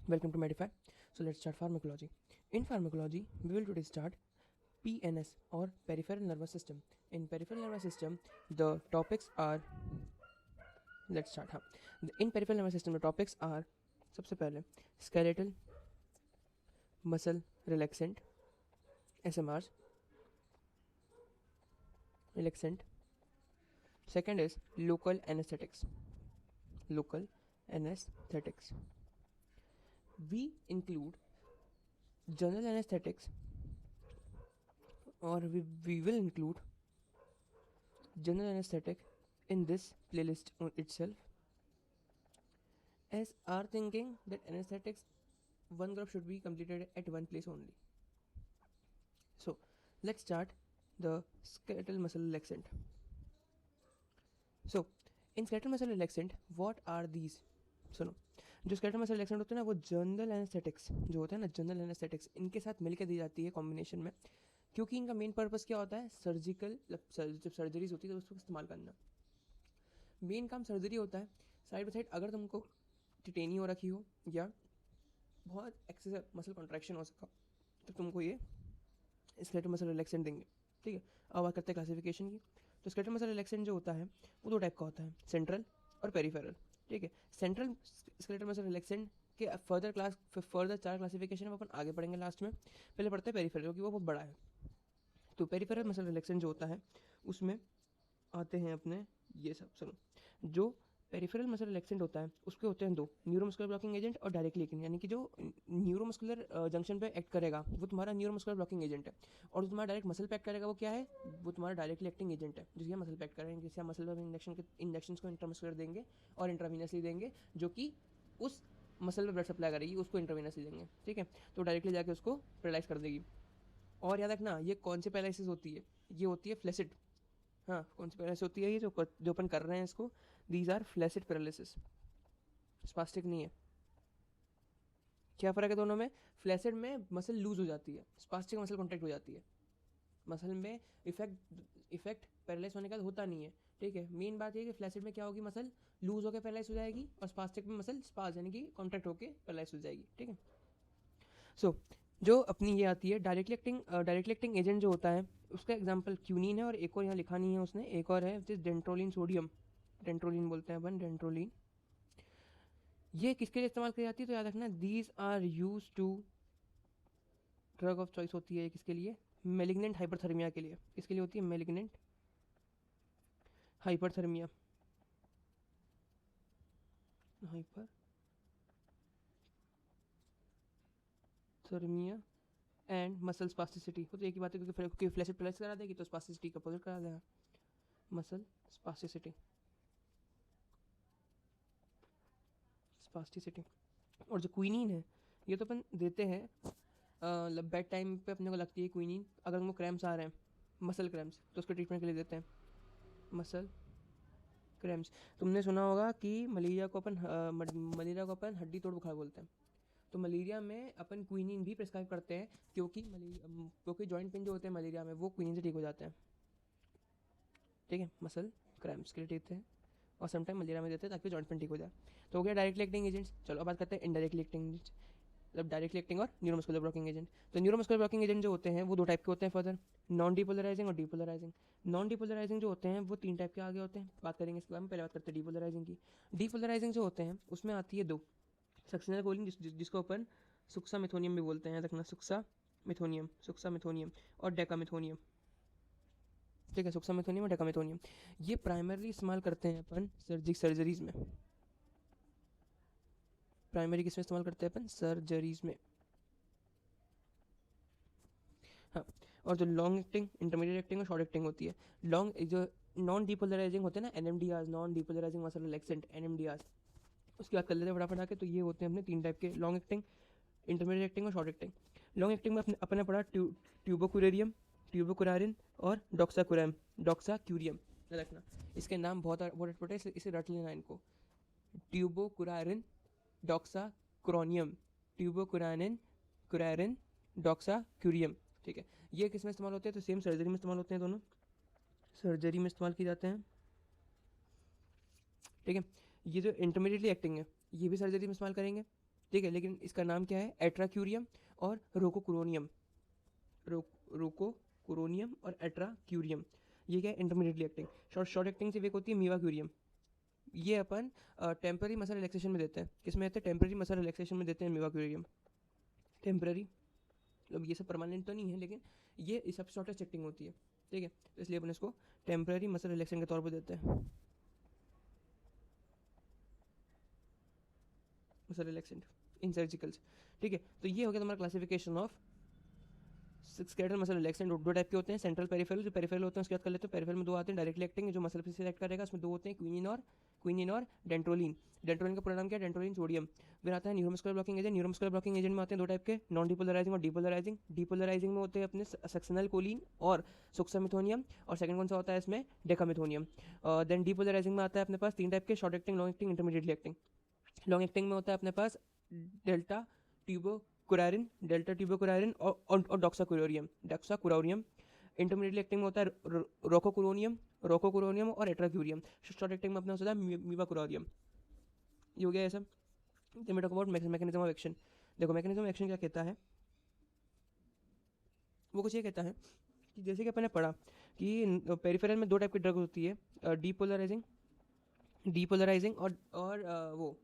Welcome to Medify. So let's start pharmacology. In pharmacology, we will today start PNS or peripheral nervous system. In peripheral nervous system, the topics are let's start. हाँ, in peripheral nervous system, the topics are सबसे पहले skeletal, muscle relaxant, SMRs, relaxant. Second is local anesthetics. Local anesthetics. We include general anesthetics, or we will include general anesthetic in this playlist itself, as our thinking that anesthetics one group should be completed at one place only. So let's start the skeletal muscle relaxant. So in skeletal muscle relaxant, what are these? सुनो, जो skeletal muscle relaxant होते हैं ना, वो general anaesthetics जो होता है ना, जनरल एनेस्थेटिक्स इनके साथ मिलकर दी जाती है कॉम्बिनेशन में, क्योंकि इनका मेन पर्पस क्या होता है? सर्जिकल, जब सर्जरीज होती है तो उसको इस्तेमाल करना। मेन काम सर्जरी होता है। साइड बाई साइड अगर तुमको टिटेनी हो रखी हो या बहुत एक्सेसिव मसल कॉन्ट्रैक्शन हो सका तो तुमको ये स्केलेटल मसल रिलैक्सेंट देंगे। ठीक है, अब बात करते हैं क्लासिफिकेशन की। तो स्केलेटल मसल रिलैक्सेंट जो होता है वो दो टाइप का होता है, सेंट्रल और पेरिफेरल। ठीक है, सेंट्रल स्केलेटल मसल रिलैक्सेंट के फर्दर 4 क्लासिफिकेशन हम अपन आगे पढ़ेंगे लास्ट में। पहले पढ़ते हैं पेरिफेरल, क्योंकि वो बहुत बड़ा है। तो पेरिफेरल मसल रिलैक्सेंट जो होता है उसमें आते हैं अपने ये सब। सुनो, जो पेरिफेरल मसल रिलैक्सेंट होता है उसके होते हैं दो, न्यूरोमस्कुलर ब्लॉकिंग एजेंट और डायरेक्टली एक्टिंग, यानी कि जो न्यूरोमस्कुलर जंक्शन पे एक्ट करेगा वो तुम्हारा न्यूरोमस्कुलर ब्लॉकिंग एजेंट है, और जो तुम्हारा डायरेक्ट मसल पे एक्ट करेगा वो क्या है? वो तुम्हारा डायरेक्टली एक्टिंग एजेंट है, जिसके मसल पे एक्ट करेंगे, जिससे मसल पर इंजेक्शन को इंट्रामस्कुलर देंगे और इंट्रावीनसली देंगे, जो कि उस मसल में ब्लड सप्लाई करेगी, उसको इंट्रावीनसली देंगे। ठीक है, तो डायरेक्टली जाके उसको पैरालाइज कर देगी। और याद रखना, ये कौन सी पैरालिसिस होती है? ये होती है फ्लैसिड। हाँ, कौन सी पैरालिसिस होती है? ये जो अपन कर रहे हैं इसको, these are flaccid paralysis, spastic नहीं है। क्या फ़र्क है दोनों में? फ्लैसिड में मसल लूज हो जाती है, स्पास्टिक मसल कॉन्ट्रैक्ट हो जाती है। मसल में इफेक्ट पैरालाइज होने का होता नहीं है। ठीक है, मेन बात ये कि फ्लैसिड में क्या होगी, मसल लूज होकर पैरालाइज हो जाएगी, और स्पास्टिक में मसल स्पाज यानी कि कॉन्ट्रैक्ट होकर पैरालाइज हो जाएगी। ठीक है, सो जो अपनी ये आती है डायरेक्टली एक्टिंग एजेंट जो होता है, उसका एग्जांपल क्यूनिन है, और एक और यहाँ लिखा नहीं है उसने, एक और है जिस डेंट्रोलिन सोडियम, डेंट्रोलिन बोलते हैं अपन, डेंट्रोलिन। ये किसके लिए इस्तेमाल की जाती है? तो याद रखना, these are use to, drug of choice होती है किसके लिए? मेलिग्नेंट हाइपरथर्मिया के लिए। किसके लिए होती है? Malignant hyperthermia, hyperthermia and muscle spasticity. तो एक ही बात है, क्योंकि फ्लैसिड प्लस करा देगी तो स्पास्टिसिटी का अपोजिट करा देगा, मसल स्पास्टिसिटी। स्पास्टिसिटी। और जो क्विनीन है, ये तो अपन देते हैं मतलब बेड टाइम पे अपने को लगती है क्विनीन, अगर उनको क्रैम्स आ रहे हैं, मसल क्रैम्स, तो उसके ट्रीटमेंट के लिए देते हैं मसल क्रैम्स। तुमने सुना होगा कि मलेरिया को अपन हड्डी तोड़ बुखार बोलते हैं। तो मलेरिया में अपन क्विनीन भी प्रिस्क्राइब करते हैं, क्योंकि जॉइंट पेन जो होते हैं मलेरिया में वो क्विनीन से ठीक हो जाते हैं। ठीक है, मसल क्रैम्स के लिए देते हैं, और समटाइम मलेरिया में देते हैं ताकि जॉइंट पेन ठीक हो जाए। तो हो गया डायरेक्टली एक्टिंग एजेंट्स। चलो अब बात करते हैं इनडायरेक्टली एक्टिंग एजेंट्स, मतलब डायरेक्टली एक्टिंग और न्यूरोमस्कुलर ब्लॉकिंग एजेंट। तो न्यूरोमस्कुलर ब्लॉकिंग एजेंट जो होते हैं वो दो टाइप के होते हैं फर्दर, नॉन डिपोलराइजिंग और डिपोलराइजिंग। नॉन डिपोलराइजिंग जो होते हैं वो 3 टाइप के आगे होते हैं, बात करेंगे इसके बारे में। पहले बात करते हैं डिपोलराइजिंग की। डिपोलराइजिंग जो होते हैं उसमें आती है 2, सक्सेनल कोलिन जिसको अपन सुक्सा मिथोनियम भी बोलते हैं, रखना सुक्सा मिथोनियम और डेकामिथोनियम। ठीक है, सुक्सा मिथोनियम और डेकामिथोनियम, ये प्राइमरली इस्तेमाल करते हैं अपन सर्जरीज में। प्राइमरी किस में इस्तेमाल करते हैं अपन? सर्जरीज में। हाँ, और जो लॉन्ग एक्टिंग, इंटरमीडिएट एक्टिंग और शॉर्ट एक्टिंग होती है। लॉन्ग जो नॉन डीपोलराइजिंग होते हैं ना, एनएमडीआर, नॉन डीपोलराइजिंग मसल रिलैक्सेंट, एनएमडीआर, उसकी बात कर लेते हैं फटाफट आके। तो ये होते हैं अपने 3 टाइप के, लॉन्ग एक्टिंग, इंटरमीडिएट एक्टिंग और शॉर्ट एक्टिंग। लॉन्ग एक्टिंग में अपने पढ़ा ट्यूबोकुरेरियम, ट्यूबोकुरारिन और डॉक्साक्यूरियम। रखना, इसके नाम बहुत अटपटे, इसे रट लेना इनको। ट्यूबोकुरारिन, डॉक्साक्रोनियम, कुरारिन, डॉक्साक्यूरियम। ठीक है, ये किस में इस्तेमाल होते हैं? तो सेम सर्जरी में इस्तेमाल होते हैं, दोनों सर्जरी में इस्तेमाल किए जाते हैं। ठीक है, ये जो इंटरमीडिएटली एक्टिंग है ये भी सर्जरी में इस्तेमाल करेंगे, ठीक है, लेकिन इसका नाम क्या है, एट्राक्यूरियम और रोकोक्रोनियम, रोकोक्रोनियम और एट्राक्यूरियम। ये क्या है, इंटरमीडिएटली एक्टिंग। शॉर्ट एक्टिंग से एक होती है मीवाक्यूरियम। ये अपन टेम्पररी मसल रिलैक्सेशन में देते हैं, किसमें देते हैं, टेम्पररी मसल रिलैक्सेशन में देते हैं मीवाक्यूरियम। टेम्पररी मतलब ये सब परमानेंट तो नहीं है, लेकिन ये सब शॉर्टेस्ट एक्टिंग होती है, ठीक है, तो इसलिए अपन इसको टेम्पररी मसल रिलैक्सेशन के तौर पर देते हैं, मसल रिलैक्सेंट इन सर्जिकल्स। ठीक है, तो ये हो गया तुम्हारा classification of skeletal muscle relaxant. दो टाइप के होते हैं, सेंट्रल पेरिफेरल, जो पेरिफेरल होते हैं उसके बात कर लेते हैं। पेरिफेरल में दो आते हैं, डायरेक्टली एक्टिंग जो मसल पे सिलेक्ट करेगा, उसमें दो होते हैं, क्विनिन और डेंट्रोलिन। डेंट्रोलिन का पूरा नाम क्या है, डेंट्रोलिन सोडियम। फिर आता है neuromuscular blocking agent. Neuromuscular blocking agent में आते हैं दो टाइप के, नॉन डिपोलराइजिंग और डिपोलराइजिंग। डिपोलराइजिंग में होते हैं अपने सक्सेनलकोलिन और सुक्सामिथोनियम, और सेकंड कौन सा होता है इसमें, डेकामिथोनियम। देन डिपोलराइजिंग में आता है अपने पास तीन टाइप के, short acting, long acting, intermediately acting. Long acting में होता है अपने पास डेल्टा ट्यूबोकुरारिन, और डॉक्साकुरोरियम। इंटरमीडिएटली एक्टिंग में होता है रोकोकुरोनियम और एट्राक्यूरियम। शॉर्ट एक्टिंग में अपना होता है मीवाकुरोरियम। ये हो गया ये सब। Talk about mechanism of action. देखो मैकेनिज्म ऑफ एक्शन क्या कहता है, वो कुछ ये कहता है कि जैसे कि अपन ने पढ़ा कि पेरिफेरल में दो टाइप की ड्रग होती है, डीपोलराइजिंग और वो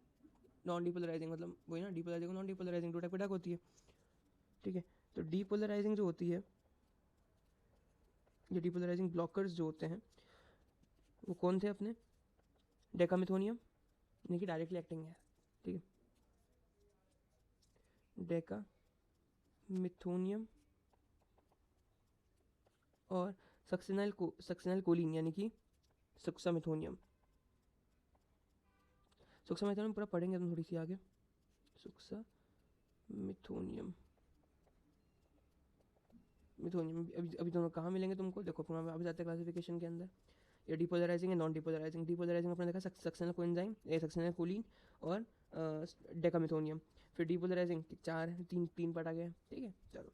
नॉन डिपोलराइजिंग, मतलब वही ना, डिपोलराइजिंग और नॉन डिपोलराइजिंग दो टाइप की ड्रग होती है। ठीक है, तो डिपोलराइजिंग जो होती है, ये डिपोलराइजिंग ब्लॉकर्स जो होते हैं वो कौन थे अपने, डेकामिथोनियम, यानी कि डायरेक्टली एक्टिंग है, ठीक है, डेकामिथोनियम और सक्सेनल कोलिन यानी कि सुक्सामिथोनियम। सुक्सामिथोनियम पूरा पढ़ेंगे तुम थोड़ी सी आगे। सुक्सामिथोनियम अभी दोनों कहाँ मिलेंगे तुमको, देखो अभी जाते हैं क्लासिफिकेशन के अंदर। ये डिपोलराइजिंग है, नॉन डिपोलराइजिंग। डिपोलराइजिंग अपने देखा सक्सेनल कोएंजाइम, सक्सेनल कोलिन और डेकामिथोनियम। फिर डिपोलराइजिंग चार, तीन पार्ट आ गया, ठीक है, चलो।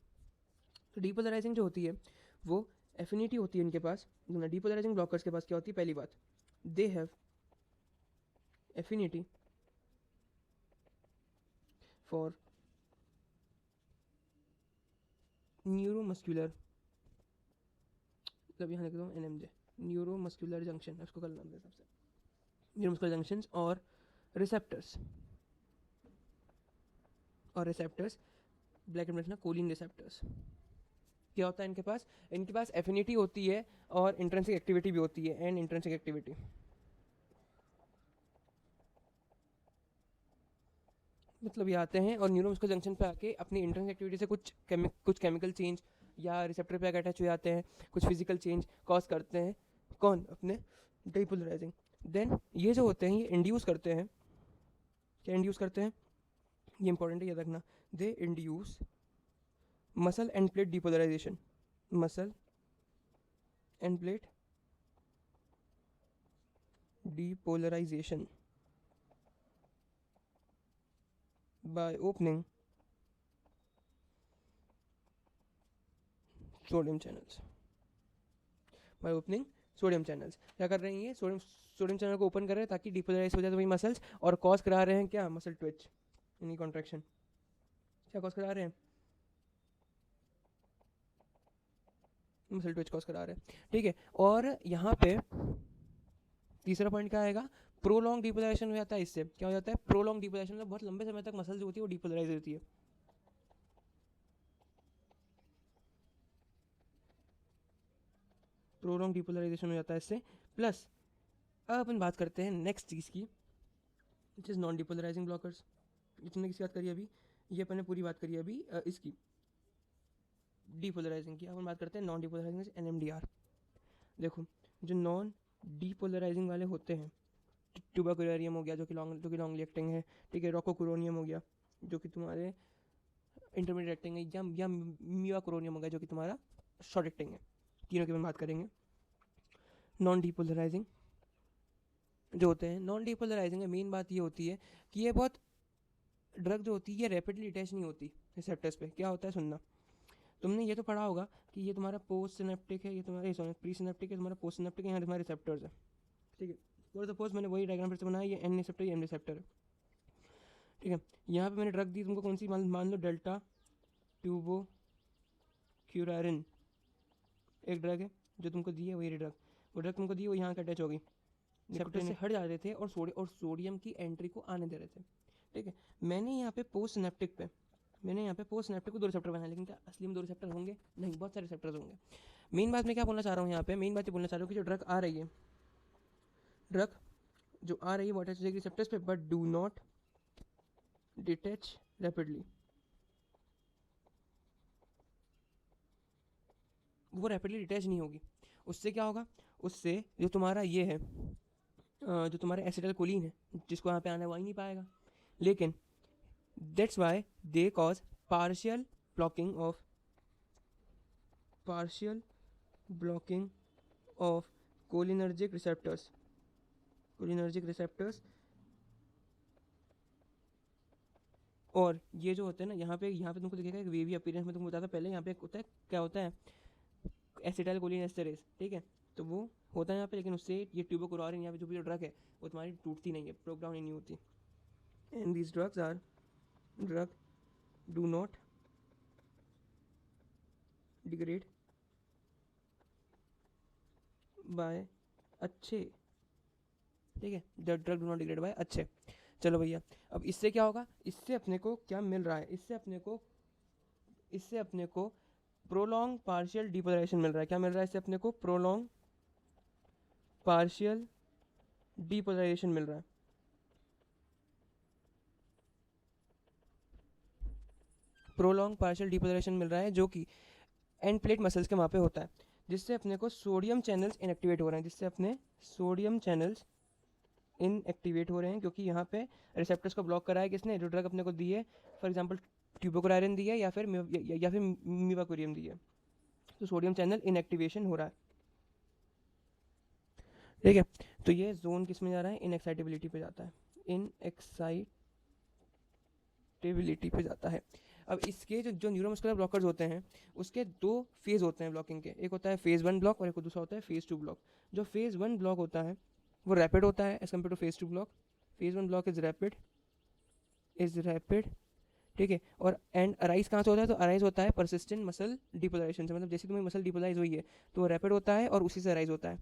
तो डिपोलराइजिंग जो होती है वो एफिनिटी होती है इनके पास। डिपोलराइजिंग ब्लॉकर्स के पास क्या होती है, पहली बात, they have affinity for neuromuscular, मतलब यहाँ लिख दो NMJ, न्यूरोमस्कुलर जंक्शन, उसको कर नाम दे सबसे, न्यूरोमस्कुलर जंक्शंस और रिसेप्टर्स, ब्लैक एंड व्हाइट ना, कोलिन रिसेप्टर्स। क्या होता है इनके पास एफिनिटी होती है और इंट्रिंसिक एक्टिविटी भी होती है, एंड इंट्रिंसिक एक्टिविटी। मतलब ये आते हैं और न्यूरोमस्कुलर जंक्शन पे आके अपनी इंट्रिंसिक एक्टिविटी से कुछ केमिकल चेंज या रिसेप्टर पे अटैच हो जाते हैं, कुछ फिजिकल चेंज कॉज करते हैं, कौन, अपने डिपोलराइजिंग। देन ये जो होते हैं ये इंड्यूस करते हैं, क्या इंड्यूस करते हैं, ये इंपॉर्टेंट है, याद रखना, they induce muscle end plate depolarization, muscle end plate depolarization by opening sodium channels, क्या कर रहे हैं ये, सोडियम चैनल को ओपन कर रहे हैं ताकि डिपोलराइज हो जाए वही मसल्स, और कॉज करा रहे हैं क्या, मसल ट्विच यानी कॉन्ट्रैक्शन। क्या कॉज करा रहे हैं, मसल ट्विच कॉज करा रहे हैं, ठीक है। और यहाँ पे तीसरा पॉइंट क्या आएगा, प्रोलॉन्ग डिपोलराइजेशन हो जाता है, इससे क्या हो जाता है, प्रोलॉन्ग डिपोलराइजेशन, मतलब बहुत लंबे समय तक मसल जो होती है वो डिपोलराइज होती है। प्रोलॉन्ग डिपोलराइजेशन हो जाता है इससे। प्लस अब अपन बात करते हैं नेक्स्ट चीज़ की, which is non depolarising blockers. इतने किसकी बात करी अभी, ये अपन ने पूरी बात करी अभी इसकी डिपोलराइजिंग की। अपन बात करते हैं नॉन डिपोलराइजिंग, NMDR। देखो जो नॉन डिपोलराइजिंग वाले होते हैं, ट्यूबाकुलरियम हो गया जो कि लॉन्ग एक्टिंग है, ठीक है, रोकोकुरोनियम हो गया जो कि तुम्हारे इंटरमीडिएट एक्टिंग है, या मीवाकुरोनियम हो गया जो कि तुम्हारा शॉर्ट एक्टिंग है। तीनों की हम बात करेंगे। नॉन डिपोलराइजिंग जो होते हैं, नॉन डिपोलराइजिंग में मेन बात ये होती है कि ये बहुत ड्रग जो होती है ये रैपिडली अटैच नहीं होती रिसेप्टर्स पे। क्या होता है सुनना, तुमने ये तो पढ़ा होगा कि ये तुम्हारा पोस्ट सिनेप्टिक है, ये तुम्हारा प्री सिनेप्टिक है, तुम्हारा पोस्ट सिनेप्टिक है, यहाँ तुम्हारे रिसेप्टर्स है, ठीक है। और सपोज मैंने वही डायग्राम फिर से बनाया, ये N रिसेप्टर, ये M रिसेप्टर है, ठीक है, यहाँ पे मैंने ड्रग दी तुमको कौन सी, मान लो डेल्टा ट्यूबो क्यूरारिन एक ड्रग है जो तुमको दी है, वही ड्रग, वो ड्रग तुमको दी, वो यहाँ अटैच हो गई, रिसेप्टर से हट जा रहे थे और सोडियम की एंट्री को आने दे रहे थे। ठीक है, मैंने यहाँ पे पोस्ट सिनेप्टिक को 2 रिसेप्टर बनाए, लेकिन क्या असली में 2 रिसेप्टर होंगे? नहीं, बहुत सारे रिसेप्टर्स होंगे। मेन बात मैं क्या बोलना चाह रहा हूँ यहाँ पे, मेन बात ये बोलना चाह रहा हूँ कि जो ड्रग आ रही है, वो अटैच हो जाएगी रिसेप्टर्स पे, but do not detach rapidly. वो रैपिडली डिटैच नहीं होगी। उससे क्या होगा? उससे जो तुम्हारा ये है, जो तुम्हारा एसिटाइलकोलिन है, जिसको यहाँ पे आना, वो आ ही नहीं पाएगा। लेकिन that's why they cause partial blocking of cholinergic receptors. और ये जो होते हैं ना, यहाँ पे तुमको दिखेगा एक वेवी अपीयरेंस में, तुमको बताया था पहले, यहाँ पे होता है, क्या होता है, एसिटाइलकोलिन एस्टरेज। ठीक है, तो वो होता है यहाँ पे, लेकिन उससे ये ट्यूबोक्लोरिन यहाँ पे जो भी ड्रग है वो तुम्हारी टूटती नहीं है, ब्रोक डाउन नहीं होती। And these drug do not degrade by अच्छे। ठीक है, drug do not degrade by अच्छे। चलो भैया, अब इससे क्या होगा? इससे अपने को क्या मिल रहा है? इससे अपने को प्रोलॉन्ग पार्शियल डिपोलराइजेशन मिल रहा है। क्या मिल रहा है इससे अपने को? प्रोलॉन्ग पार्शियल डिपोलराइजेशन मिल रहा है। प्रोलॉन्ग पार्शियल डिपोलराइजेशन मिल रहा है, जो कि एंड प्लेट मसल्स के वहाँ पे होता है, जिससे अपने को सोडियम चैनल्स इनएक्टिवेट हो रहे हैं, क्योंकि यहाँ पे रिसेप्टर्स को ब्लॉक करा है किसने? जो ड्रग अपने को दी है, फॉर एग्जांपल ट्यूबोक्लोराइन दी है या फिर मीवाकुरियम दी है, तो सोडियम चैनल इनएक्टिवेशन हो रहा है। ठीक है, तो ये जोन किस में जा रहा है? इनएक्साइटेबिलिटी पे जाता है। अब इसके जो न्यूरोमस्कुलर ब्लॉकर्स होते हैं, उसके 2 फेज होते हैं ब्लॉकिंग के। एक होता है फेज 1 ब्लॉक और एक दूसरा होता है फेज 2 ब्लॉक। जो फेज 1 ब्लॉक होता है वो रैपिड होता है as compare to phase 2 block. Phase 1 block is rapid. ठीक है, और एंड अराइज कहाँ से होता है? तो अराइज होता है परसिस्टेंट मसल डिपोलराइजेशन से, मतलब जैसे तुम्हें मसल डिपोलराइज हुई है तो वो रैपिड होता है और उसी से अराइज होता है,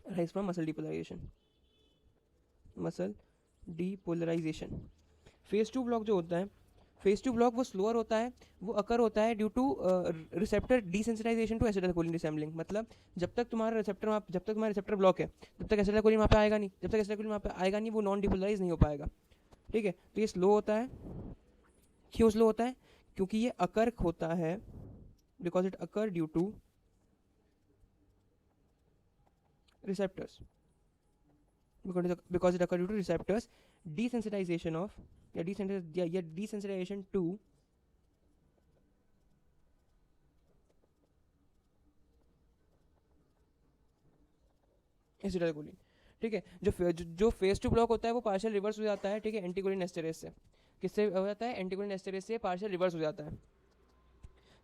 arise from muscle depolarisation. Phase 2 block जो होता है, वो स्लोअर होता है, वो अकर होता है due to receptor desensitisation to acetylcholine disassembling. मतलब जब तक तुम्हारा रिसेप्टर ब्लॉक है, तब तक एसिटाइलकोलिन वहाँ पे आएगा नहीं, वो नॉन डिपोलराइज नहीं हो पाएगा। ठीक है, तो ये स्लो होता है। क्यों स्लो होता है? क्योंकि ये अकर होता है, because it occur due two receptors, desensitization of desensitization to acetylcholine. ठीक है, जो फेज 2 ब्लॉक होता है वो पार्शियल रिवर्स हो जाता है। ठीक है, एंटीकोलिन एस्टेरेज से। किससे हो जाता है? एंटीकोलिन एस्टेरेज से पार्शियल रिवर्स हो जाता है,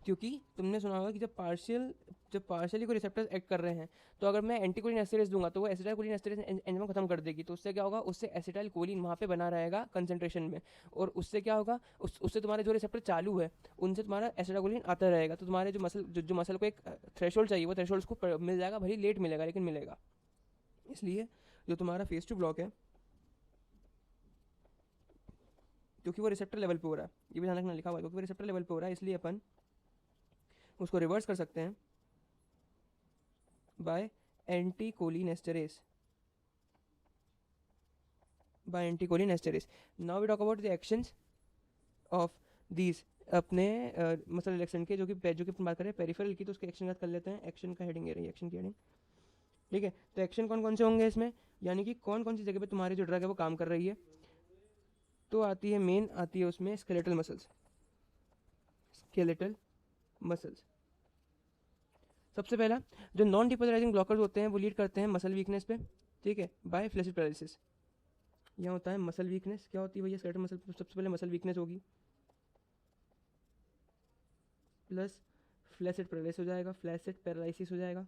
क्योंकि तुमने सुना होगा कि जब पार्शियली कोई रिसेप्टर्स एक्ट कर रहे हैं, तो अगर मैं एंटीकोलिन एस्टेरेज दूंगा तो वो एसिटाइलकोलिन एस्टेरेज एंजाइम खत्म कर देगी। तो उससे क्या होगा? उससे एसिटाइलकोलिन वहाँ पे बना रहेगा कंसंट्रेशन में, और उससे क्या होगा? उससे तुम्हारे जो रिसेप्टर चालू है उनसे तुम्हारा एसिटाइलकोलिन आता रहेगा। तो तुम्हारे जो मसल को एक थ्रेशोल्ड चाहिए, वो थ्रेशोल्ड को मिल जाएगा, भले लेट मिलेगा लेकिन मिलेगा। इसलिए जो तुम्हारा फेज 2 ब्लॉक है, क्योंकि वो रिसेप्टर लेवल पे हो रहा है, ये भी ध्यान रखना, लिखा हुआ है, क्योंकि वो रिसेप्टर लेवल पे हो रहा है, इसलिए अपन उसको रिवर्स कर सकते हैं by anticholinesterase. Now we talk about the actions of these अपने मसल रिलैक्सेंट के, जो कि अपन बात करें पेरिफेरल की, तो उसके एक्शन कर लेते हैं। एक्शन का हेडिंग है रही, एक्शन की हेडिंग। ठीक है, तो एक्शन कौन कौन से होंगे इसमें, यानी कि कौन कौन सी जगह पे तुम्हारी जो ड्रग है वो काम कर रही है। तो आती है उसमें स्केलेटल मसल्स। सबसे पहला, जो नॉन डिपोलराइजिंग ब्लॉकर्स होते हैं वो लीड करते हैं मसल वीकनेस पे। ठीक है, बाय फ्लैसिड पैरालिसिस। यहाँ होता है मसल वीकनेस। क्या होती है भैया? स्केलेटल मसल, सबसे पहले मसल वीकनेस होगी प्लस फ्लैसिड पैरालिसिस हो जाएगा।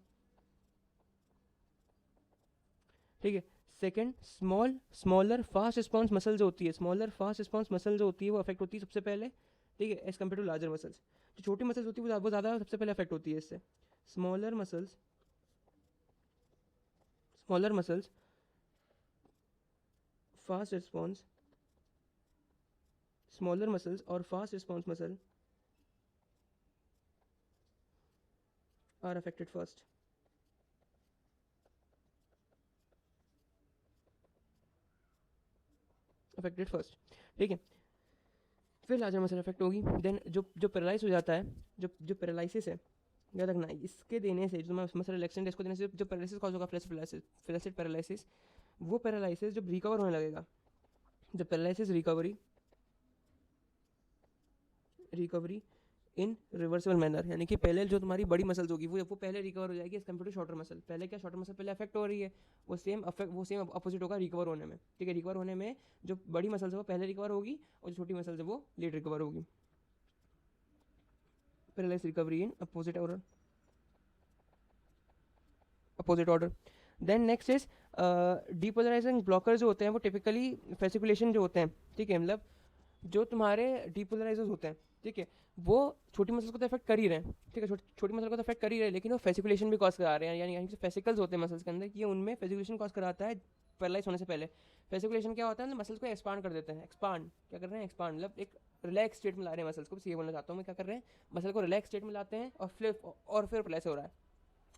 ठीक है, second, smaller fast response muscle जो होती है, स्मॉलर फास्ट रिस्पॉन्स मसल जो होती है वो अफेक्ट होती है सबसे पहले, ठीक है, as compare to larger muscles. जो छोटी मसल्स होती है वो ज़्यादा सबसे पहले अफेक्ट होती है इससे। Smaller muscles fast response, smaller muscles और fast response muscle are affected first. Affected first, ठीक है, फिर लार्जर मसल अफेक्ट होगी। देन जो पैरालाइज हो जाता है, जो पैरालिसिस है, याद रखना इसके देने से, जो मसल रिलैक्सेंट इसको देने से जो पैरालिसिस कॉज होगा, फ्लैसिड पैरालिसिस, वो पैरालिसिस जब रिकवर होने लगेगा, जब paralysis recovery in reversible manner, यानी कि पहले जो तुम्हारी बड़ी मसल्स होगी वो पहले रिकवर हो जाएगी as compare to shorter muscle. पहले क्या, शॉर्टर मसल पहले अफेक्ट हो रही है, वो सेम अपोजिट होगा रिकवर होने में, ठीक है। रिकवर होने में जो बड़ी मसल्स है वो पहले रिकवर होगी और जो छोटी मसल्स है वो लेट रिकवर होगी। Paralyse recovery in opposite order. Then next is depolarising blocker जो होते हैं वो टिपिकली फेसिकुलेशन जो होते हैं, ठीक है, मतलब जो तुम्हारे डीपोलराइजर्स होते हैं, ठीक है, वो छोटी मसल्स को तो अफेक्ट कर ही रहे हैं, ठीक है, छोटी मसल को तो अफेक्ट कर ही रहे हैं, लेकिन वो फेसिकुलेशन भी कॉज करा रहे हैं, यानी जो फेसिकल्स होते हैं मसल्स के अंदर, ये उनमें फेसिकुलेशन कॉज कराता है पैरालाइज होने से पहले। फेसिकुलेशन क्या होता है, मसल्स को एक्सपांड कर देते हैं। एक्सपांड क्या कर रहे हैं, एक्सपांड मतलब एक रिलैक्स स्टेट में ला रहे हैं मसल्स को, बस ये बोलना चाहता हूँ मैं, क्या कर रहे हैं, मसल को रिलैक्स स्टेट में लाते हैं और फिर पैरालाइज हो रहा है।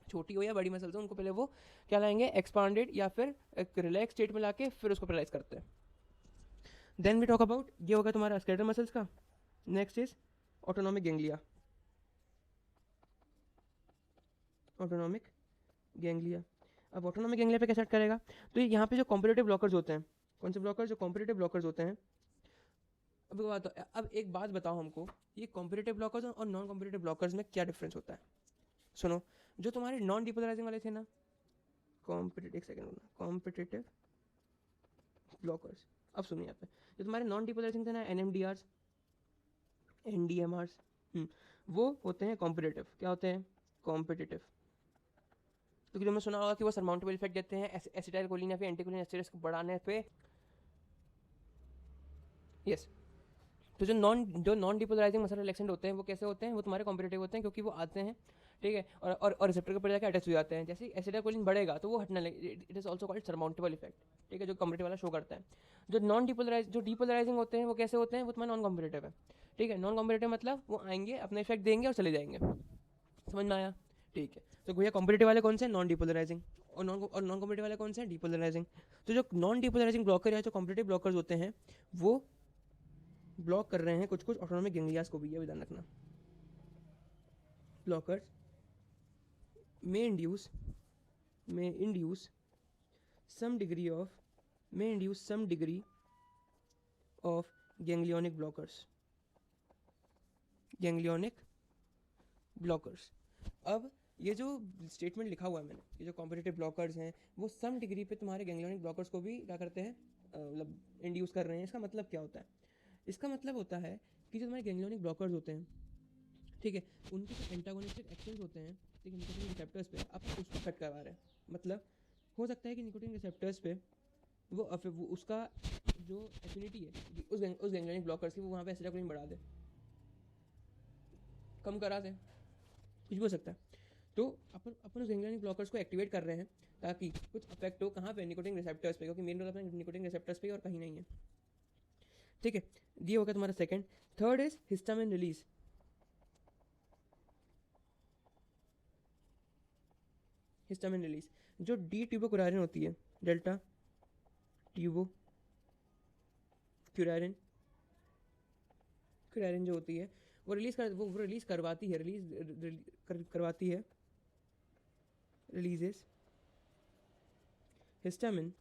छोटी हो या बड़ी मसल्स हो, उनको पहले वो क्या लाएंगे, एक्सपांडेड या फिर एक रिलैक्स स्टेट में लाके फिर उसको पैरालाइज करते हैं। देन वी टॉक अबाउट, ये होगा तुम्हारा स्केलेटल मसल्स का। Next is autonomic ganglia. अब ऑटोनॉमिक गैंग्लिया पे कैसे सेट करेगा, तो यहाँ पे जो कॉम्पिटिटिव ब्लॉकर्स होते हैं, कौन से ब्लॉकर्स, जो कॉम्पिटिटिव ब्लॉकर्स होते हैं। अब एक बात बताओ हमको, ये कॉम्पिटिटिव ब्लॉकर्स और नॉन कॉम्पिटिटिव ब्लॉकर्स में क्या डिफरेंस होता है। सुनो, जो तुम्हारे नॉन डिपोलराइजिंग वाले थे ना, कॉम्पिटिटिव ब्लॉकर्स, अब सुनिए यहाँ पे, जो तुम्हारे नॉन डिपोलराइजिंग थे ना, NMDRs, NDMRs, वो होते हैं कॉम्पिटिटिव। क्या होते हैं, कॉम्पिटिटिव, क्योंकि तुमने सुना होगा कि वो सरमाउंटेबल इफेक्ट देते हैं एसिटाइल कोलिन या फिर एंटीकोलिन एसिड्स को बढ़ाने पे। यस, तो जो नॉन डिपोलराइजिंग मसल रिलैक्सेंट होते हैं वो कैसे होते हैं, वो तुम्हारे कॉम्पिटिटिव होते हैं, क्योंकि वो आते हैं, ठीक है, और रिसेप्टर के ऊपर जाकर अटैच हो जाते हैं। जैसे एसिटाइल कोलिन बढ़ेगा तो वो हटने लगे, it is also called surmountable effect, ठीक है, जो कॉम्पिटिटिव वाला शो करता है। जो डिपोलराइजिंग होते हैं वो कैसे होते हैं, वो तुम्हारे नॉन कॉम्पिटिटिव है, ठीक है। नॉन कॉम्पिटिटिव मतलब वो आएंगे, अपना इफेक्ट देंगे और चले जाएंगे, समझ में आया, ठीक है। तो भैया कॉम्पिटिटिव वाले कौन से, नॉन डिपोलराइजिंग, और नॉन कॉम्पिटिटिव वाले कौन से, डिपोलराइजिंग। तो जो नॉन डिपोलराइजिंग ब्लॉकर या जो कॉम्पिटिटिव ब्लॉकर्स होते हैं वो ब्लॉक कर रहे हैं कुछ ऑटोनॉमिक गैंग्लियास को भी, ये ध्यान रखना। Blockers may induce some degree of ganglionic blockers। अब ये जो स्टेटमेंट लिखा हुआ है मैंने, ये जो कॉम्पिटिटिव ब्लॉकर्स हैं वो सम डिग्री पे तुम्हारे गैंग्लियोनिक ब्लॉकर्स को भी क्या करते हैं, मतलब इंड्यूस कर रहे हैं। इसका मतलब क्या होता है, इसका मतलब होता है कि जो तुम्हारे गैंग्लियोनिक ब्लॉकर्स होते हैं, ठीक है, उनके जो एंटागोनिस्टिक एक्शंस होते हैं, ठीक है, निकोटिन रिसेप्टर्स पे आप उसको कट करवा रहे हैं। मतलब हो सकता है कि निकोटिन रिसेप्टर्स पे वो उसका जो एफिनिटी है उस गैंग्लियोनिक ब्लॉकर्स की, वो वहाँ पे एसिटाइलकोलिन बढ़ा दे, कम करा दे, कुछ भी हो सकता है। तो अपन उस गैंग्लियोनिक ब्लॉकर्स को एक्टिवेट कर रहे हैं ताकि कुछ अफेक्ट हो, कहाँ पे, निकोटिन रिसेप्टर्स पे, क्योंकि मेन रोल अपना निकोटिन रिसेप्टर्स पे और कहीं नहीं है, ठीक है। ये होगा तुम्हारा second. Third is histamine release. Histamine release, जो डी ट्यूबोक्युरारिन होती है, डेल्टा ट्यूबोक्युरारिन जो होती है वो रिलीज करवाती है releases histamine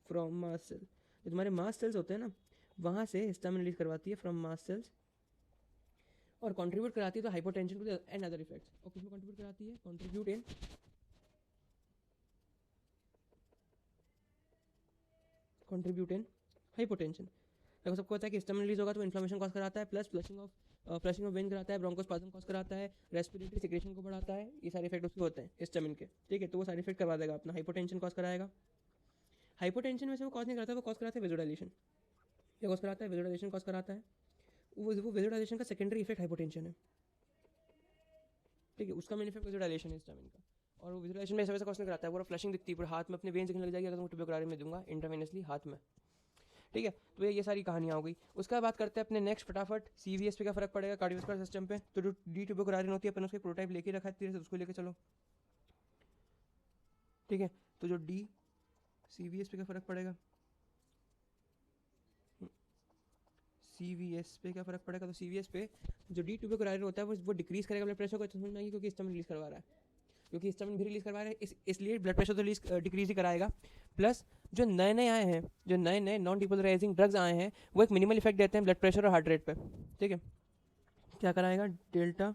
from mast cell. जो तुम्हारे मास्ट सेल्स होते हैं ना, वहाँ से हिस्टामिन रिलीज करवाती है फ्रॉम मास्ट सेल्स, और कंट्रीब्यूट कराती है तो hypotension too and other effects. और किसमें कंट्रीब्यूट कराती है, कंट्रीब्यूट इन हाइपोटेंशन। देखो सबको पता है कि हिस्टामिन रिलीज होगा तो इन्फ्लेमेशन कॉज कराता है, plus flushing of flushing of when कराता है, ब्रोंकोस्पाज्म कॉज कराता है, रेस्पिरेटरी सिक्रेशन को बढ़ाता है, ये सारे इफेक्ट उसके होते हैं हिस्टामिन के, ठीक है। तो वो सारे इफेक्ट करवा देगा अपना। हाइपोटेंशन कॉज कराएगा, हाइपोटेंशन वैसे वो कॉज नहीं कराता, वो कॉज कराता है वेजोडाइलेशन। क्या कॉज कराता है? वेजोडाइलेशन कॉज कराता है। वो वेजोडाइलेशन का सेकेंडरी इफेक्ट हाइपोटेंशन है, ठीक है। उसका मेन इफेक्ट वेजोडाइलेशन है हिस्टामिन का, और वो विजुअलाइजेशन में ऐसा वैसा कॉस्ट नहीं कराता है, पूरा फ्लशिंग दिखती है, पूरा हाथ में अपने वेन दिखने लग जाएगी अगर मैं टुबेकुलारिन में दूंगा इंट्रावेनसली हाथ में, ठीक है। तो ये सारी कहानियाँ हो गई। उसका बात करते हैं अपने नेक्स्ट फटाफट, सीवीएस पे क्या फर्क पड़ेगा कार्डियोवास्कुलर सिस्टम पे। तो जो डी टुबेकुलारिन होती है अपन उसके प्रोटाइप लेके रखा है, धीरे से उसको लेके चलो, ठीक है। तो जो डी सीवीएस पे क्या फर्क पड़ेगा, सीवीएस पे क्या फर्क पड़ेगा, तो सीवीएस पे जो डी ट्यूबोक्लारिन होता है वो डिक्रीज करेगा ब्लड प्रेशर को, समझ में आएगी, क्योंकि हिस्टामिन रिलीज करवा रहा है, क्योंकि हिस्टामिन भी रिलीज करवा रहा है, इसलिए ब्लड प्रेशर तो रिलीज डिक्रीज ही कराएगा। प्लस जो नए नए आए हैं, जो नए नए नॉन डिपोलराइजिंग ड्रग्स आए हैं, वो एक मिनिमल इफेक्ट देते हैं ब्लड प्रेशर और हार्ट रेट पे, ठीक है। क्या कराएगा? डेल्टा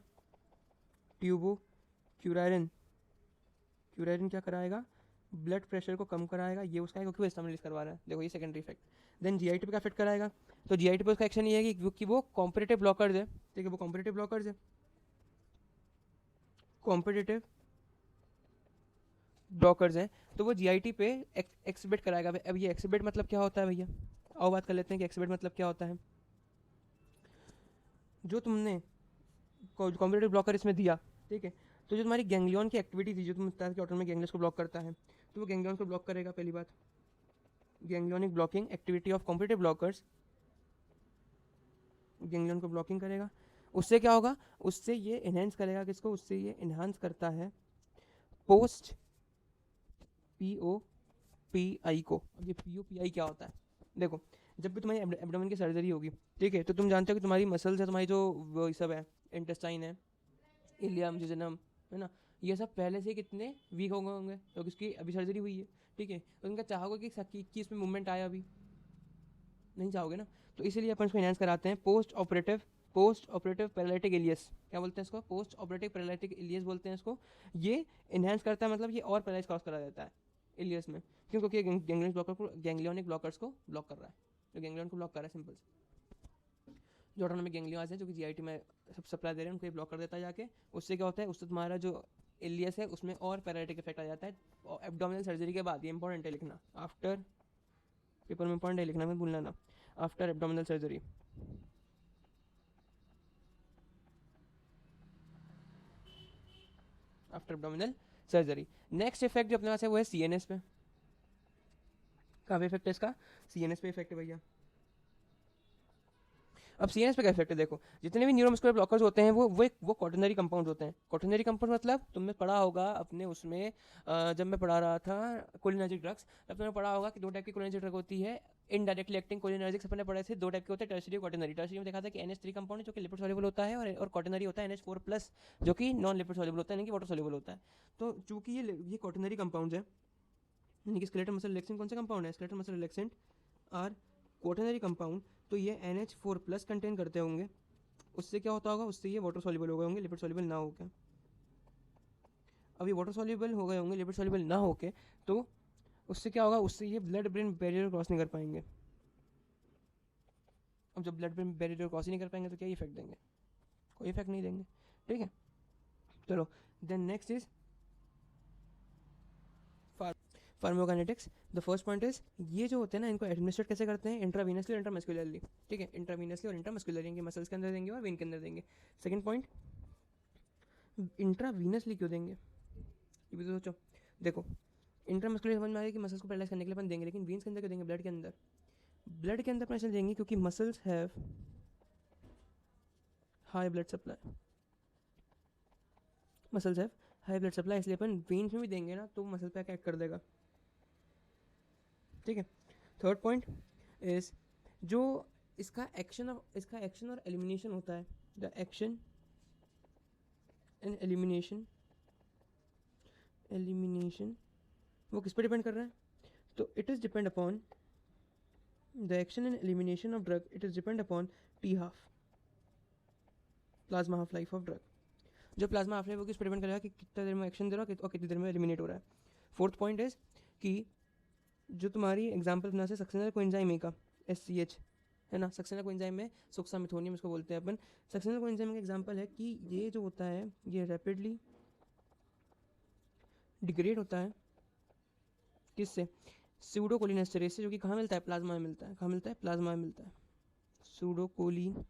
ट्यूबो क्यूरारिन, क्यूरारिन क्या कराएगा? ब्लड प्रेशर को कम कराएगा, ये उसका है क्योंकि वो हिस्टामिन रिलीज करवा रहा है, देखो ये सेकेंडरी इफेक्ट। देन जीआईटी पे क्या इफेक्ट कराएगा? तो जीआईटी पे उसका एक्शन ये है कि क्योंकि वो कॉम्पिटिटिव ब्लॉकर्स है, ठीक है, वो कॉम्पिटिटिव ब्लॉकर्स है, कॉम्पिटिटिव ब्लॉकर्स हैं, तो वो जीआईटी पे एक्सिबिट कराएगा। अब ये एक्सिबिट मतलब क्या होता है भैया, आओ बात कर लेते हैं कि एक्सिबिट मतलब क्या होता है। जो तुमने कॉम्पिटिटिव ब्लॉकर इसमें दिया, ठीक है, तो जो तुम्हारी गैंग्लियन की एक्टिविटी थी, जो तुम बताया कि ऑटोनोमिक गैंग्लियंस को ब्लॉक करता है, तो वो गैंग्लियन को ब्लॉक करेगा, पहली बात। Ganglionic blocking activity of competitive blockers, ganglion को ब्लॉकिंग करेगा। उससे क्या होगा? उससे ये इनहेंस करेगा किसको? उससे ये इन्हांस करता है पोस्ट पीओ पी आई को। अब ये पीओ पी आई क्या होता है? देखो, जब भी तुम्हारी एब्डोमेन की सर्जरी होगी, ठीक है, तो तुम जानते हो कि तुम्हारी मसल्स है, तुम्हारी जो वो सब है, इंटेस्टाइन है, इलियम जिजनम, है ना, ये सब पहले से कितने वीक हो गए होंगे क्योंकि उसकी अभी सर्जरी हुई है, ठीक है। तो उनका चाहोगे कि इसमें मूवमेंट आया, अभी नहीं चाहोगे ना, तो इसीलिए अपन इसको इनहेंस कराते हैं पोस्ट ऑपरेटिव पैरालिटिक इलियस, क्या बोलते हैं इसको? पोस्ट ऑपरेटिव पैरालिटिक इलियस बोलते हैं इसको। ये इनहेंस करता है, मतलब ये और पैरालाइज कॉज करा देता है इलियस में, क्यों? क्योंकि गैंग्लियनिक ब्लॉकर्स को ब्लॉक कर रहा है, तो गैंग्लियन को ब्लॉक कर रहा है, सिंपल से। जो ऑटोनोमिक गैंग्लियंस है जो कि जीआईटी में सब सप्लाई दे रहे हैं, उनको ये ब्लॉक कर देता है जाके। उससे क्या होता है? उससे तुम्हारा जो इलियस है उसमें और पैरालिटिक इफेक्ट आ जाता है एब्डोमिनल सर्जरी के बाद। ये इंपॉर्टेंट है लिखना, आफ्टर पेपर में इंपॉर्टेंट है लिखना, मत भूलना ना, after abdominal surgery. After abdominal surgery next effect जो अपने पास है वो है सीएनएस पे। काफी इफेक्ट है इसका, सीएनएस पे इफेक्ट है भैया। अब सीएनएस पे क्या इफेक्ट है? देखो, जितने भी न्यूरोमस्कुलर ब्लॉकर्स होते हैं वो क्वाटरनरी कंपाउंड होते हैं। क्वाटरनरी कंपाउंड मतलब तुमने पढ़ा होगा अपने उसमें, जब मैं पढ़ा रहा था कोलिनर्जिक ड्रग्स, तब तुमने पढ़ा होगा कि दो टाइप की कोलिनर्जिक ड्रग होती है। इनडायरेक्टली एक्टिंग कोलिनर्जिक्स अपने पढ़े थे, दो टाइप के होते हैं, टर्शियरी क्वाटरनरी। टर्शियरी में देखा था कि NH3 कंपाउंड है जो कि लिपिड सॉल्युबल होता है, और क्वाटरनरी होता है NH4+ जो कि नॉन लिपिड सॉल्युबल होता है, यानी कि वाटर सॉल्युबल होता है। तो चूंकि ये क्वाटरनरी कंपाउंड है, यानी कि स्केलेटल मसल रिलैक्सेंट कौन सा कंपाउंड है? Skeletal muscle relaxant are quaternary compound, तो ये NH4+ कंटेन करते होंगे। उससे क्या होता होगा? उससे ये वाटर सॉल्युबल हो गए होंगे, लिपिड सॉल्युबल ना होकर। अभी वाटर सॉल्युबल हो गए होंगे लिपिड सॉल्युबल ना होके, तो उससे क्या होगा? उससे ये ब्लड ब्रेन बैरियर क्रॉस नहीं कर पाएंगे। अब जब ब्लड ब्रेन बैरियर क्रॉस नहीं कर पाएंगे तो क्या इफेक्ट देंगे? कोई इफेक्ट नहीं देंगे, ठीक है। चलो, then next is pharmacokinetics. The first point is, ये जो होते हैं ना, इनको एडमिनिस्ट्रेट कैसे करते हैं? इंट्रावीनसली और इंट्रामस्कुलरली, ठीक है। इंट्रावीनसली और इंट्रामस्कुलरली, इनके मसल्स के अंदर देंगे और वेन के अंदर देंगे। सेकंड पॉइंट, इंट्रावीनसली क्यों देंगे, ये भी तो सोचो। देखो, इंट्रामस्कुलर समझ में आएगा कि मसल्स को पैरालाइज करने के लिए अपन देंगे, लेकिन वेन्स के अंदर क्यों देंगे? ब्लड के अंदर, ब्लड के अंदर अपन इसलिए देंगे क्योंकि muscles have high blood supply, muscles have high blood supply, इसलिए अपन वेन्स में भी देंगे ना तो मसल पे एक्ट कर देगा, ठीक है। थर्ड पॉइंट इज, जो इसका एक्शन और एलिमिनेशन होता है, द एक्शन एंड एलिमिनेशन वो किस पे डिपेंड कर रहा है? तो it is depend upon the action and elimination of drug, it is depend upon T12 plasma half life of drug. जो प्लाज्मा हाफ लाइफ होगी उस पर डिपेंड करेगा कि कितना देर में एक्शन दे रहा है और कितनी देर में एलिमिनेट हो रहा है। फोर्थ पॉइंट इज कि जो तुम्हारी एग्जाम्पल बना से सक्सेसर कोएंजाइम ए का SCH, है ना। सक्सेनल कोएंजाइम में सुक्सामिथोनियम इसको बोलते हैं अपन। सक्सेनल कोएंजाइम का एग्जांपल है कि ये जो होता है ये रैपिडली डिग्रेड होता है किससे, सूडोकोलिनेस्टेरेज से, जो कि कहाँ मिलता है, प्लाज्मा में मिलता है। कहाँ मिलता है, प्लाज्मा में मिलता है, सूडोकोलिन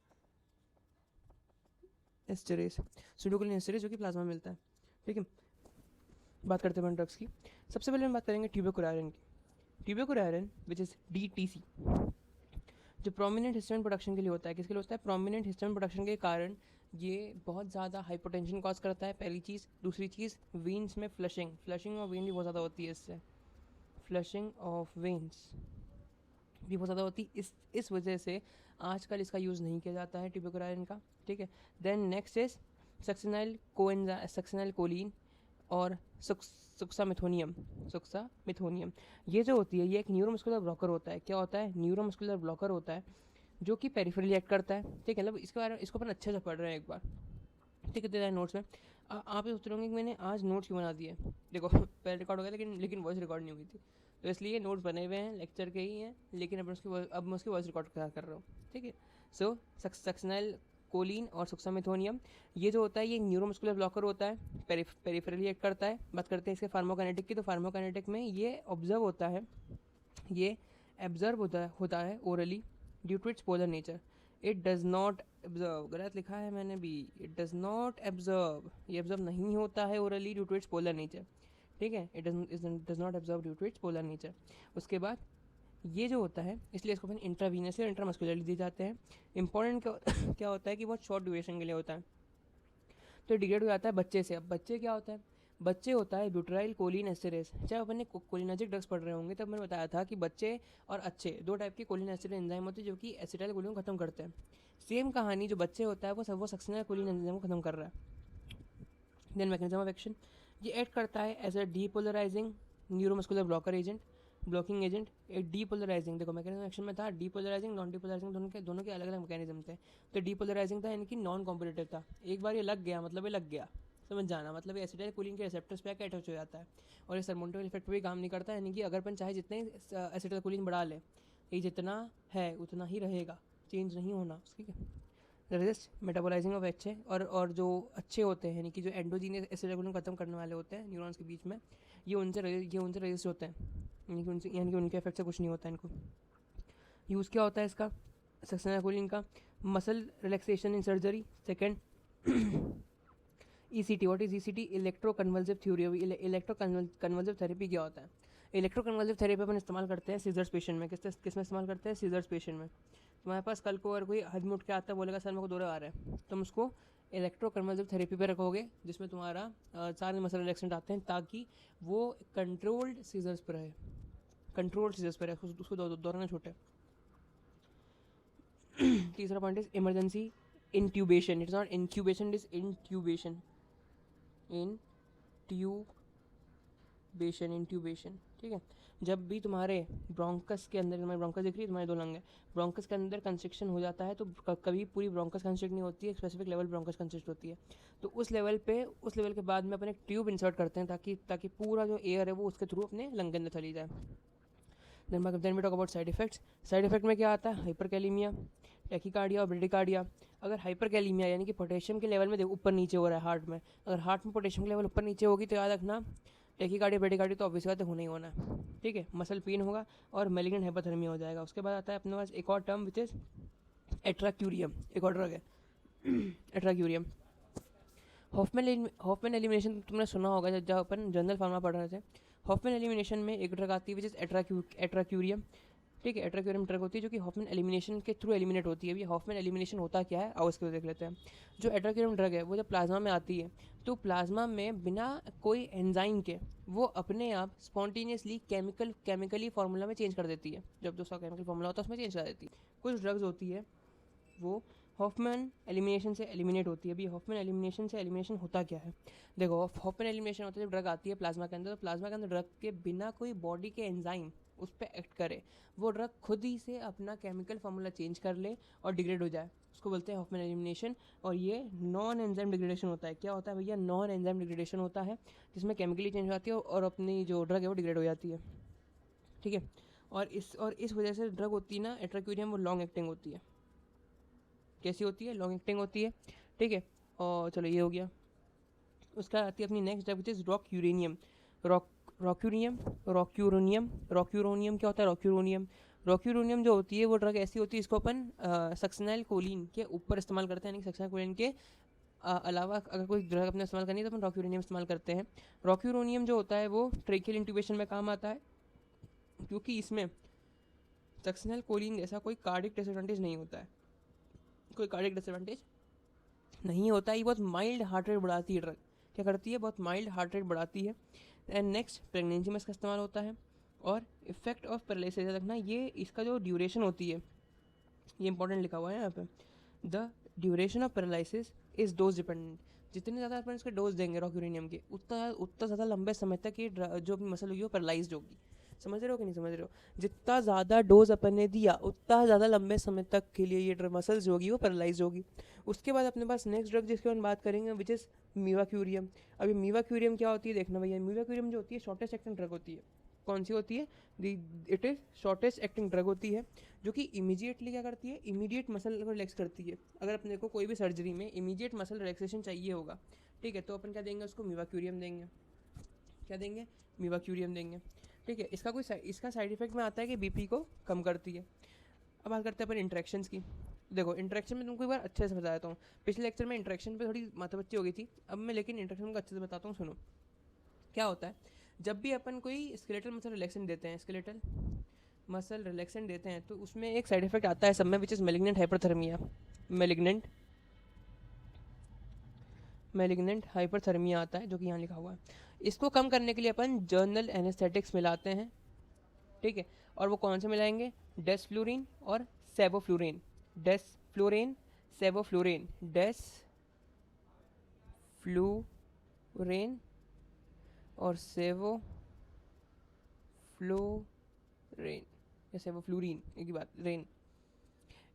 एस्टेरेज, सूडोकोलिन एस्टेरेज जो कि प्लाज्मा में मिलता है। ठीक है, बात करते हैं ड्रग्स की। सबसे पहले हम बात करेंगे ट्यूबरकुलारिन की। ट्यूबरकुलारिन विच इज़ DTC, जो प्रोमिनेंट हिस्टामिन प्रोडक्शन के लिए होता है। किसके लिए होता है, प्रोमिनेंट हिस्टामिन प्रोडक्शन के कारण ये बहुत ज़्यादा हाइपोटेंशन कॉज करता है, पहली चीज़। दूसरी चीज़, वेन्स में फ्लशिंग ऑफ वेन भी बहुत ज़्यादा होती है इससे, फ्लशिंग ऑफ वेन्स भी बहुत ज़्यादा होती है। इस वजह से आजकल इसका यूज़ नहीं किया जाता है ट्यूबरकुलारिन का। ठीक है, then next is succinylcholine और सुक्सामिथोनियम। ये जो होती है ये एक न्यूरोमस्कुलर ब्लॉकर होता है। क्या होता है, न्यूरोमस्कुलर ब्लॉकर होता है जो कि पेरिफेरली एक्ट करता है। ठीक है, मतलब इसके बारे में इसको अपन अच्छे से पढ़ रहे हैं एक बार। ठीक है, दे रहा है नोट्स में। आप ये सोच रहे होंगे कि मैंने आज नोट्स क्यों बना दिए। देखो पहले रिकॉर्ड हो गया लेकिन वॉइस रिकॉर्ड नहीं हुई थी, तो इसलिए नोट्स बने हुए हैं, लेक्चर के ही हैं, लेकिन अब मैं उसकी वॉइस रिकॉर्ड कर रहा हूँ। ठीक है, सो सक्सिनाइल कोलिन और सुक्सामिथोनियम ये जो होता है ये न्यूरोमस्कुलर ब्लॉकर होता है, पेरिफेरली एक्ट करता है। बात करते हैं इसके फार्माकोकाइनेटिक की, तो फार्माकोकाइनेटिक में ये ऑब्जर्व होता है, ये एब्जर्व होता है orally due to its polar nature. It does not absorb, गलत लिखा है मैंने भी, इट डज नॉट एब्जर्व, ये एब्जर्व नहीं होता है orally due to its polar nature. ठीक है, it does not absorb due to its polar nature. उसके बाद ये जो होता है, इसलिए इसको अपन इंट्रावीनस और इंट्रामस्कुलरली दिए जाते हैं। इंपॉर्टेंट क्या होता है कि बहुत शॉर्ट ड्यूरेशन के लिए होता है, तो डिग्रेड हो जाता है बच्चे से। अब बच्चे क्या होता है, बच्चे होता है ब्यूटाइल कोलिन एस्टेरेज। चाहे अपन ने कोलिनर्जिक ड्रग्स पढ़ रहे होंगे तब मैंने बताया था कि बच्चे और अच्छे दो टाइप के कोलिन एस्टेरेज एंजाइम होते हैं जो कि एसिटाइल कोलिन को खत्म करते हैं। सेम कहानी जो बच्चे होता है वो सक्सिनाइल कोलिन एंजाइम को खत्म कर रहा है। देन मैकेनिज्म ऑफ एक्शन, ये एक्ट करता है as a depolarising neuromuscular blocker agent, blocking agent. एक डीपोलराइजिंग, देखो मैकेनिज्म एक्शन में था डीपोलराइजिंग, नॉन डीपोलराइजिंग, दोनों के अलग अलग मैकेनिज्म थे। तो डीपोलराइजिंग था यानी कि नॉन कॉम्पिटिटिव था, एक बार ये लग गया मतलब ये लग गया, समझ जाना, मतलब ये एसिटाइल कोलिन के रिसेप्टर्स पे आके अटैच हो जाता है और ये सरमोंटल इफेक्ट पे भी काम नहीं करता। यानी कि अगर अपन चाहे जितने एसिटाइल कोलिन बढ़ा ले, ये जितना है उतना ही रहेगा, चेंज नहीं होना। ठीक है, रेजिस्ट मेटाबोलाइजिंग ऑफ अच्छे और जो अच्छे होते हैं यानी कि जो एंडोजीनियस एसिटाइल कोलिन खत्म करने वाले होते हैं न्यूरॉन्स के बीच में, ये उनसे रेजिस्ट होते हैं, यानी कि उनके इफेक्ट से कुछ नहीं होता इनको। यूज़ क्या होता है इसका, सक्सेनाइल कोलिन का, muscle relaxation in surgery. Second, ECT, what is ECT, electroconvulsive theory. Electroconvulsive therapy क्या होता है, इलेक्ट्रोकन्वल्सिव थेरेपी अपन इस्तेमाल करते हैं सीजर्स पेशेंट में। किस में इस्तेमाल करते हैं, सीजर्स पेशेंट में। तुम्हारे पास कल को अगर कोई हद में उठ के आता है बोलेगा सर मेरे को दौरे आ रहे हैं, तुम उसको इलेक्ट्रोकन्वल्सिव थेरेपी पे रखोगे जिसमें तुम्हारा सारे मसल रिलैक्सेंट आते हैं ताकि वो कंट्रोल्ड सीजर्स पर रहे, कंट्रोल्ड सीजर्स पर रहे, उसको दौराना छूटे। तीसरा point is emergency intubation, it is not incubation, it is intubation, intubation. ठीक है, जब भी तुम्हारे ब्रोंकस के अंदर, तुम्हारी ब्रोंकस दिख रही है, तुम्हारे दो लंग है, ब्रोंकस के अंदर कंस्ट्रिक्शन हो जाता है तो कभी पूरी ब्रोंकस कंस्ट्रिक्ट नहीं होती है, एक स्पेसिफिक लेवल ब्रोंकस कंस्ट्रिक्ट होती है। तो उस लेवल के बाद में अपन एक ट्यूब इंसर्ट करते हैं ताकि पूरा जो एयर है वो उसके थ्रू अपने लंग के अंदर चली जाए। Then we talk about side effects. Side effect में क्या आता है, हाइपरकैलेमिया, टैकीकार्डिया और ब्रेडिकार्डिया। अगर हाइपरकैलेमिया यानी कि पोटेशियम के लेवल में ऊपर नीचे हो रहा है हार्ट में, अगर हार्ट में पोटेशियम के लेवल ऊपर नीचे होगी तो याद रखना टैकीकार्डिया ब्रेडिकार्डिया तो ऑब्वियस बात है होना ही होना है। ठीक है, मसल पेन होगा और मेलिग्नेंट हाइपोथर्मिया हो जाएगा। उसके बाद आता है अपने पास एक और टर्म विच इज एट्राक्यूरियम, एक और ड्रग है एट्राक्यूरियम। हॉफमैन एलिमिनेशन तुमने सुना होगा जब अपन जनरल फार्मा पढ़ रहे थे। हॉफमैन एलिमिनेशन में एक ड्रग आती है विच इज एट्राक्यूरियम। ठीक है, एट्राक्यूरियम ड्रग होती है जो कि हॉफमैन एलिमिनेशन के थ्रू एलिमिनेट होती है। ये हॉफमैन एलिमिनेशन होता क्या है आओ इसको देख लेते हैं। जो एट्राक्यूरियम ड्रग है वो जब प्लाज्मा में आती है तो प्लाज्मा में बिना कोई एंजाइम के वो अपने आप स्पॉन्टेनियसली केमिकली फार्मूला में चेंज कर देती है। जब जो उसका केमिकल फार्मूला होता है उसमें चेंज कर देती है। कुछ ड्रग्स होती है वो हॉफमैन एलिमिनेशन से एलिमिनेट होती है। अभी हॉफमैन एलिमिनेशन से एलिमिनेशन होता क्या है, देखो हॉफमैन एलिमिनेशन होता है जब ड्रग आती है प्लाज्मा के अंदर, तो प्लाज्मा के अंदर ड्रग के बिना कोई बॉडी के एंजाइम उस पर एक्ट करे, वो ड्रग खुद ही से अपना केमिकल फार्मूला चेंज कर ले और डिग्रेड हो जाए, उसको बोलते हैं हॉफमैन एलिमिनेशन। और ये नॉन एंजाइम डिग्रेडेशन होता है। क्या होता है भैया, नॉन एंजाइम डिग्रेडेशन होता है जिसमें केमिकली चेंज हो जाती है और अपनी जो ड्रग है वो डिग्रेड हो जाती है। ठीक है, और इस वजह से ड्रग होती है ना एट्राक्यूरियम, वो लॉन्ग एक्टिंग होती है। कैसी होती है? लॉन्ग एक्टिंग होती है, ठीक है। और चलो ये हो गया। उसका आती है अपनी next drug which is rock uranium. रॉक्यूरोनियम क्या होता है? रॉक्यूरोनियम जो होती है वो ड्रग ऐसी होती है, इसको अपन सक्सेनाइल कोलिन के ऊपर इस्तेमाल करते हैं, यानी सक्सेनाइल कोलिन के अलावा अगर कोई ड्रग अपने इस्तेमाल करनी है तो अपन रॉक्यूरोनियम इस्तेमाल करते हैं। रॉक्यूरोनियम जो होता है वो ट्रेकियल इंट्यूबेशन में काम आता है, क्योंकि इसमें सक्सेनाइल कोलिन जैसा कोई कार्डिक डिसएडवांटेज नहीं होता है, कोई कार्डिक डिसएडवांटेज नहीं होता है। ये बहुत माइल्ड हार्ट रेट बढ़ाती है ड्रग, क्या करती है? बहुत माइल्ड हार्ट रेट बढ़ाती है। एंड नेक्स्ट प्रेगनेंसी में इसका इस्तेमाल होता है। और इफेक्ट ऑफ पैरालिसिस रखना, ये इसका जो ड्यूरेशन होती है, ये इंपॉर्टेंट लिखा हुआ है यहाँ पे, the duration of paralysis is dose dependent. जितने ज़्यादा अपन इसके डोज देंगे रॉक्यूरेनियम के, उतना ज़्यादा लंबे समय तक ये जो अपनी मसल होगी वो पैरालाइज्ड होगी। समझ रहे हो कि नहीं समझ रहे हो? जितना ज़्यादा डोज अपन ने दिया उतना ज़्यादा लंबे समय तक के लिए ये मसल्स होगी वो पैरालाइज होगी। उसके बाद अपने पास नेक्स्ट ड्रग जिसके बारे में बात करेंगे विच इज़ मीवाक्यूरियम। अभी मीवाक्यूरियम क्या होती है देखना भैया। मीवाक्यूरियम जो होती है शॉर्टेस्ट एक्टिंग ड्रग होती है। कौन सी होती है? It is shortest acting drug होती है, जो कि इमीडिएटली क्या करती है? इमीडिएट मसल को रिलैक्स करती है। अगर अपने को कोई भी सर्जरी में इमीडिएट मसल रिलैक्सेशन चाहिए होगा, ठीक है, तो अपन क्या देंगे उसको? मीवाक्यूरियम देंगे। क्या देंगे? मीवाक्यूरियम देंगे, ठीक है। इसका साइड इफेक्ट में आता है कि बीपी को कम करती है। अब बात करते हैं अपन इंट्रैक्शंस की। देखो इंट्रैक्शन में तुमको एक बार अच्छे से बताता हूँ। पिछले लेक्चर में इंट्रैक्शन पे थोड़ी माथापच्ची हो गई थी, अब मैं लेकिन इंट्रैक्शन को अच्छे से बताता हूँ। सुनो क्या होता है। जब भी अपन कोई स्केलेटल मसल रिलैक्सेंट देते हैं, स्केलेटल मसल रिलैक्सेंट देते हैं, तो उसमें एक साइड इफेक्ट आता है सब में, which is malignant hyperthermia. Malignant hyperthermia आता है, जो कि यहाँ लिखा हुआ है। इसको कम करने के लिए अपन जर्नल एनेस्थेटिक्स मिलाते हैं, ठीक है। और वो कौन से मिलाएंगे? डेसफ्लूरिन और सेवोफ्लूरिन। डेसफ्लूरिन और सेवोफ्लूरिन एक ही बात, रेन।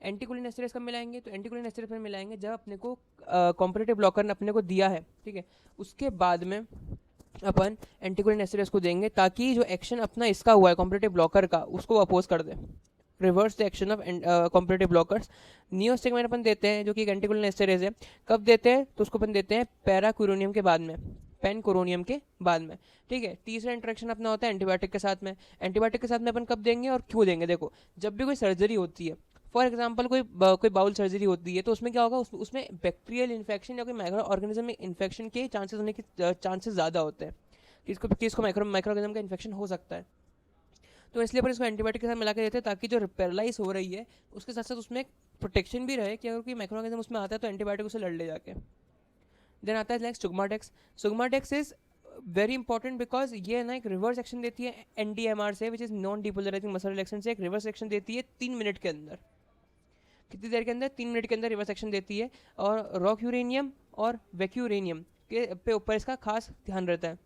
एंटीकोलिन एस्टेरेस कब मिलाएंगे? तो एंटीकोलिन एस्टेरेस में मिलाएंगे जब अपने को कॉम्पिटिटिव ब्लॉकर ने अपने को दिया है, ठीक है, उसके बाद में अपन एंटीकोलिन एस्टेरेस को देंगे, ताकि जो एक्शन अपना इसका हुआ है कॉम्पिटिटिव ब्लॉकर का, उसको अपोज कर दे, reverse the action of competitive blockers. Neostigmine अपन देते हैं, जो कि एक एंटीकोलिन एस्टेरेस है। कब देते हैं? तो उसको अपन देते हैं पैराक्यूरोनियम के बाद में, पेनकोरोनियम के बाद में, ठीक है। तीसरा इंटरेक्शन अपना होता है एंटीबायोटिक के साथ में। एंटीबायोटिक के साथ में अपन कब देंगे और क्यों देंगे? देखो जब भी कोई सर्जरी होती है, फॉर एग्जाम्पल कोई बाउल सर्जरी होती है, तो उसमें क्या होगा? उसमें बैक्टीरियल इन्फेक्शन या कोई माइक्रो ऑर्गेनिज्म में इन्फेक्शन के चांसेस होने के चांसेस ज़्यादा होते हैं, किसको माइक्रो ऑर्गेनिज्म का इन्फेक्शन हो सकता है। तो इसलिए अपन इसको एंटीबायोटिक के साथ मिला के देते हैं, ताकि जो पैरालाइज हो रही है उसके साथ साथ उसमें एक प्रोटेक्शन भी रहे, कि अगर कोई माइक्रो ऑर्गेनिज्म उसमें आता है तो एंटीबायोटिक उसे लड़ ले जाके। देन आता है next sugammadex. Sugammadex is very important because ये ना एक रिवर्स एक्शन देती है एनडीएमआर से, which is non depolarising muscle relaxant से एक रिवर्स एक्शन देती है 3 मिनट के अंदर। कितनी देर के अंदर? 3 मिनट के अंदर रिवर्स एक्शन देती है। और रॉक यूरेनियम और वैक्यूरेनियम के पे ऊपर इसका खास ध्यान रहता है।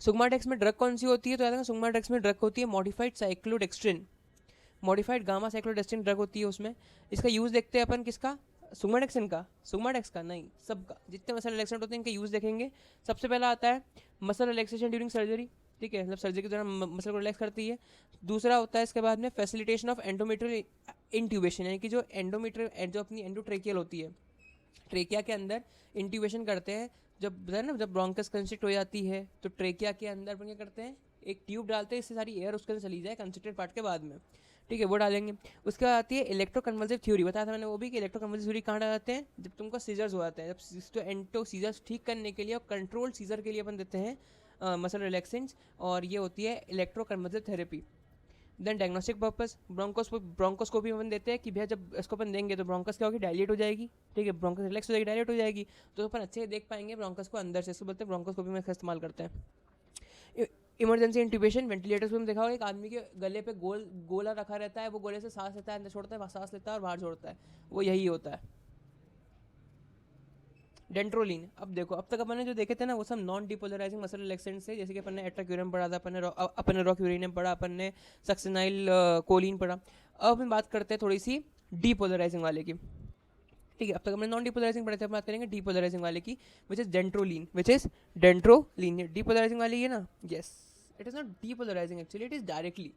सुगमाटेक्स में ड्रग कौन सी होती है? तो याद है सुगमाटेक्स में ड्रग होती है मॉडिफाइड साइक्लोडेक्स्ट्रिन, मॉडिफाइड गामा साइक्लोडेक्स्ट्रिन ड्रग होती है उसमें। इसका यूज़ देखते हैं अपन किसका? सुगमाटेक्स का नहीं, सबका, जितने मसल रिलैक्सेंट होते हैं इनका यूज़ देखेंगे। सबसे पहला आता है मसल रिलैक्सेशन ड्यूरिंग सर्जरी, ठीक है, मतलब सर्जरी के दौरान मसल को रिलैक्स करती है। दूसरा होता है इसके बाद में फैसिलिटेशन ऑफ एंडोमेट्रियल इंट्यूबेशन, यानी कि जो एंडोमेट्रियल जो अपनी एंडोट्रेकियल होती है, ट्रेकिया के अंदर इंट्यूबेशन करते हैं। जब है ना, जब ब्रोंकस कंस्ट्रिक्ट हो जाती है तो ट्रेकिया के अंदर अपन क्या करते हैं? एक ट्यूब डालते हैं, इससे सारी एयर उसके अंदर चली जाए कंस्ट्रिक्टेड पार्ट के बाद में, ठीक है, वो डालेंगे। उसके बाद आती है इलेक्ट्रोकन्वल्सिव थ्योरी। बताया था मैंने वो भी कि इलेक्ट्रोकन्वल्सिव थ्योरी कहाँ डालते हैं? जब तुमको सीजर्स हो जाते हैं, जब एंटो सीजर्स ठीक करने के लिए और कंट्रोल सीजर के लिए अपन देते हैं मसल रिलैक्सेंट्स, और ये होती है electroconvulsive therapy. Then diagnostic purpose, bronchoscopy अपन देते हैं कि भैया जब इसको अपन देंगे तो ब्रोंकस क्या होगी? डायलेट हो जाएगी, ठीक है, ब्रोंकस रिलैक्स हो जाएगी, डायलेट हो जाएगी, तो अपन अच्छे से देख पाएंगे ब्रोंकस को अंदर से, इसको बोलते हैं ब्रोंकोस्कोपी में इसका इस्तेमाल करते हैं। इमरजेंसी इंट्यूबेशन, वेंटिलेटर्स में देखा होगा एक आदमी के गले पे गोला रखा रहता है, वो गोले से सांस लेता है, अंदर छोड़ता है, सांस लेता है और बाहर छोड़ता है, वो यही होता है डेंट्रोलिन। अब देखो अब तक अपन ने जो देखे थे ना वो सब नॉन डिपोलराइजिंग मसल रिलैक्सेंट से, जैसे कि अपन ने एट्राक्यूरियम पढ़ा था, अपन ने रॉक यूरेनियम पढ़ा, अपन ने सक्सेनाइल कोलिन पढ़ा। अब अपन बात करते हैं थोड़ी सी डीपोलराइजिंग वाले की, ठीक है। अब तक हमने नॉन डिपोलराइजिंग पढ़े थे, अब बात करेंगे डीपोलराइजिंग वाले की, विच इज डेंट्रोलिन। डीपोलराइजिंग वाली है ना, yes, it is not depolarising actually, it is directly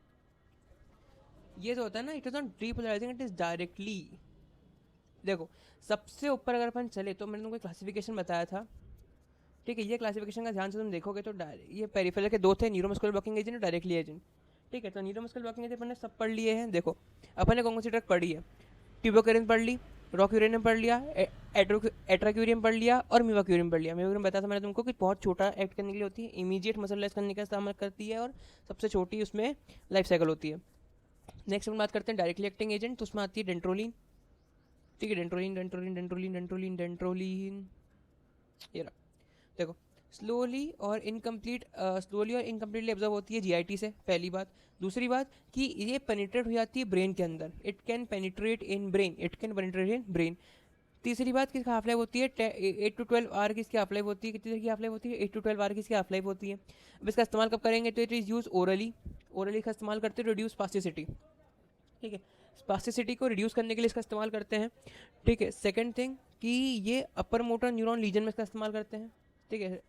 ये जो होता है ना, it is not depolarising, it is directly. देखो सबसे ऊपर अगर अपन चले तो मैंने तुमको क्लासिफिकेशन बताया था, ठीक है। ये क्लासिफिकेशन का ध्यान से तुम देखोगे तो ये पेरिफेरल के दो थे, न्यूरोमस्कुलर ब्लॉकिंग एजेंट और डायरेक्टली एजेंट, ठीक है। तो न्यूरोमस्कुलर ब्लॉकिंग एजेंट अपन ने सब पढ़ लिए हैं। देखो अपन ने कौन सी ड्रग पढ़ी है, ट्यूबोक्यूरिन पढ़ ली, रॉक्यूरिन पढ़ लिया, एट्राक्यूरियम पढ़ लिया और मीवाक्यूरिन पढ़ लिया। मीवाक्यूरिन बताया था मैंने तुमको कि बहुत छोटा एक्ट करने के लिए होती है, इमीडिएट मसललेस करने का इस्तेमाल करती है और सबसे छोटी उसमें लाइफ साइकिल होती है। नेक्स्ट अपन बात करते हैं डायरेक्टली एक्टिंग एजेंट, तो उसमें आती है डेंट्रोलिन, ठीक है। Dantrolene dantrolene dantrolene dantrolene dantrolene, ये रहा। देखो स्लोली और इनकम्प्लीटली एब्जॉर्ब होती है जीआईटी से, पहली बात। दूसरी बात कि ये पेनिट्रेट हो जाती है ब्रेन के अंदर, it can penetrate in brain. तीसरी बात किसकी हाफ लाइफ होती है 8 to 12 आवर की इसकी हाफ लाइफ होती है। कितनी देर की हाफ लाइफ होती है 8 to 12 आवर की इसकी हाफ लाइफ होती है। अब इसका इस्तेमाल कब करेंगे, तो इट इज़ यूज ओरली का इस्तेमाल करते हैं रिड्यूस स्पास्टिसिटी, ठीक है। स्पास्टिसिटी को रिड्यूस करने के लिए इसका इस्तेमाल करते हैं, ठीक है। सेकंड थिंग कि ये अपर मोटर न्यूरॉन लीजन में इसका इस्तेमाल करते हैं, ठीक है।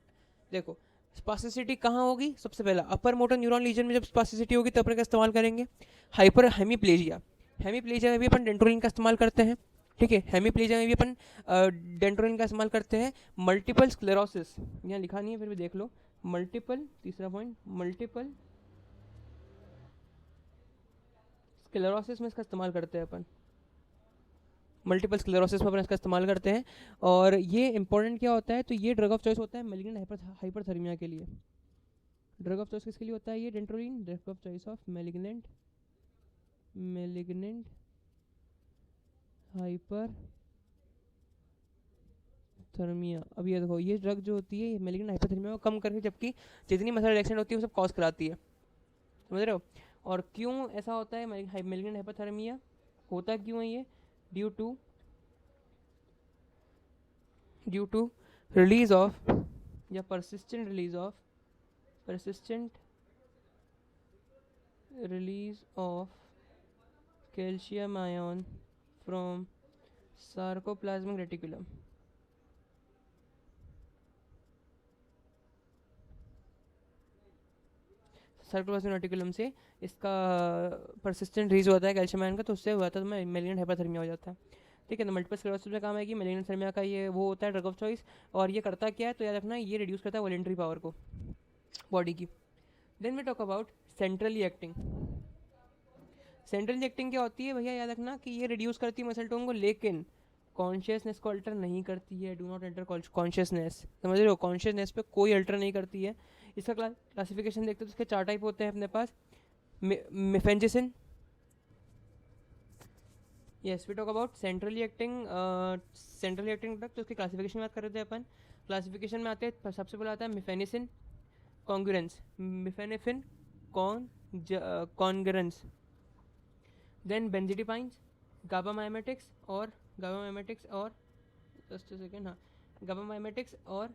देखो स्पास्टिसिटी कहाँ होगी, सबसे पहला अपर मोटर न्यूरॉन लीजन में जब स्पास्टिसिटी होगी तब अपन का इस्तेमाल करेंगे। हाइपर हेमीप्लेजिया में भी अपन डेंट्रोलिन का इस्तेमाल करते हैं, ठीक है। हेमीप्लेजिया में भी अपन डेंट्रोलिन का इस्तेमाल करते हैं। मल्टीपल स्क्लेरोसिस यहाँ लिखा नहीं है, फिर भी देख लो। तीसरा पॉइंट मल्टीपल स्क्लेरोसिस में इसका इस्तेमाल करते हैं अपन, मल्टीपल स्क्लेरोसिस में अपन इसका इस्तेमाल करते हैं। और ये इंपॉर्टेंट क्या होता है, तो ये ड्रग ऑफ चॉइस होता है मैलिग्नेंट हाइपरथर्मिया के लिए। ड्रग ऑफ चॉइस किसके लिए होता है ये dantrolene, drug of choice of malignant hyperthermia. अब ये देखो ये ड्रग जो होती है मैलिग्नेंट हाइपरथर्मिया को कम करके, जबकि जितनी मसल रिएक्शन होती है वो सब कॉज कराती है, समझ रहे हो। और क्यों ऐसा होता है मैलिग्नेंट हाइपरथर्मिया होता क्यों है ये, ड्यू टू रिलीज ऑफ या persistent release of calcium ion from sarcoplasmic reticulum। Sarcoplasmic reticulum से इसका persistent रिलीज होता है कैल्शियम आयन का, तो उससे हुआ था तो मैलिग्नेंट हाइपरथर्मिया हो जाता है, ठीक है। तो मल्टीपल स्क्लेरोसिस में काम आएगी मैलिग्नेंट थर्मिया का, ये वो होता है ड्रग ऑफ चॉइस। और ये करता क्या है, तो याद रखना ये रिड्यूस करता है वॉलेंट्री पावर को बॉडी की। Then we talk about centrally acting क्या होती है भैया, याद रखना कि ये रिड्यूस करती है मसल टोन को, लेकिन कॉन्शियसनेस को अल्टर नहीं करती है। डू नॉट एंटर कॉन्शियसनेस, समझ रहे हो, कॉन्शियसनेस पे कोई अल्टर नहीं करती है। इसका क्लासिफिकेशन देखते हैं तो इसके 4 टाइप होते हैं अपने पास। Mephenesin, yes we talk about centrally acting drug, तो उसकी क्लासिफिकेशन की बात कर रहे थे अपन। क्लासिफिकेशन में आते हैं, सबसे पहले आता है मिफेनिसिन कॉन्ग्रेंस, देन बेंजिडिपाइंस, गाबामाइमेटिक्स और जस्ट सेकेंड, हाँ गाबामाइमेटिक्स और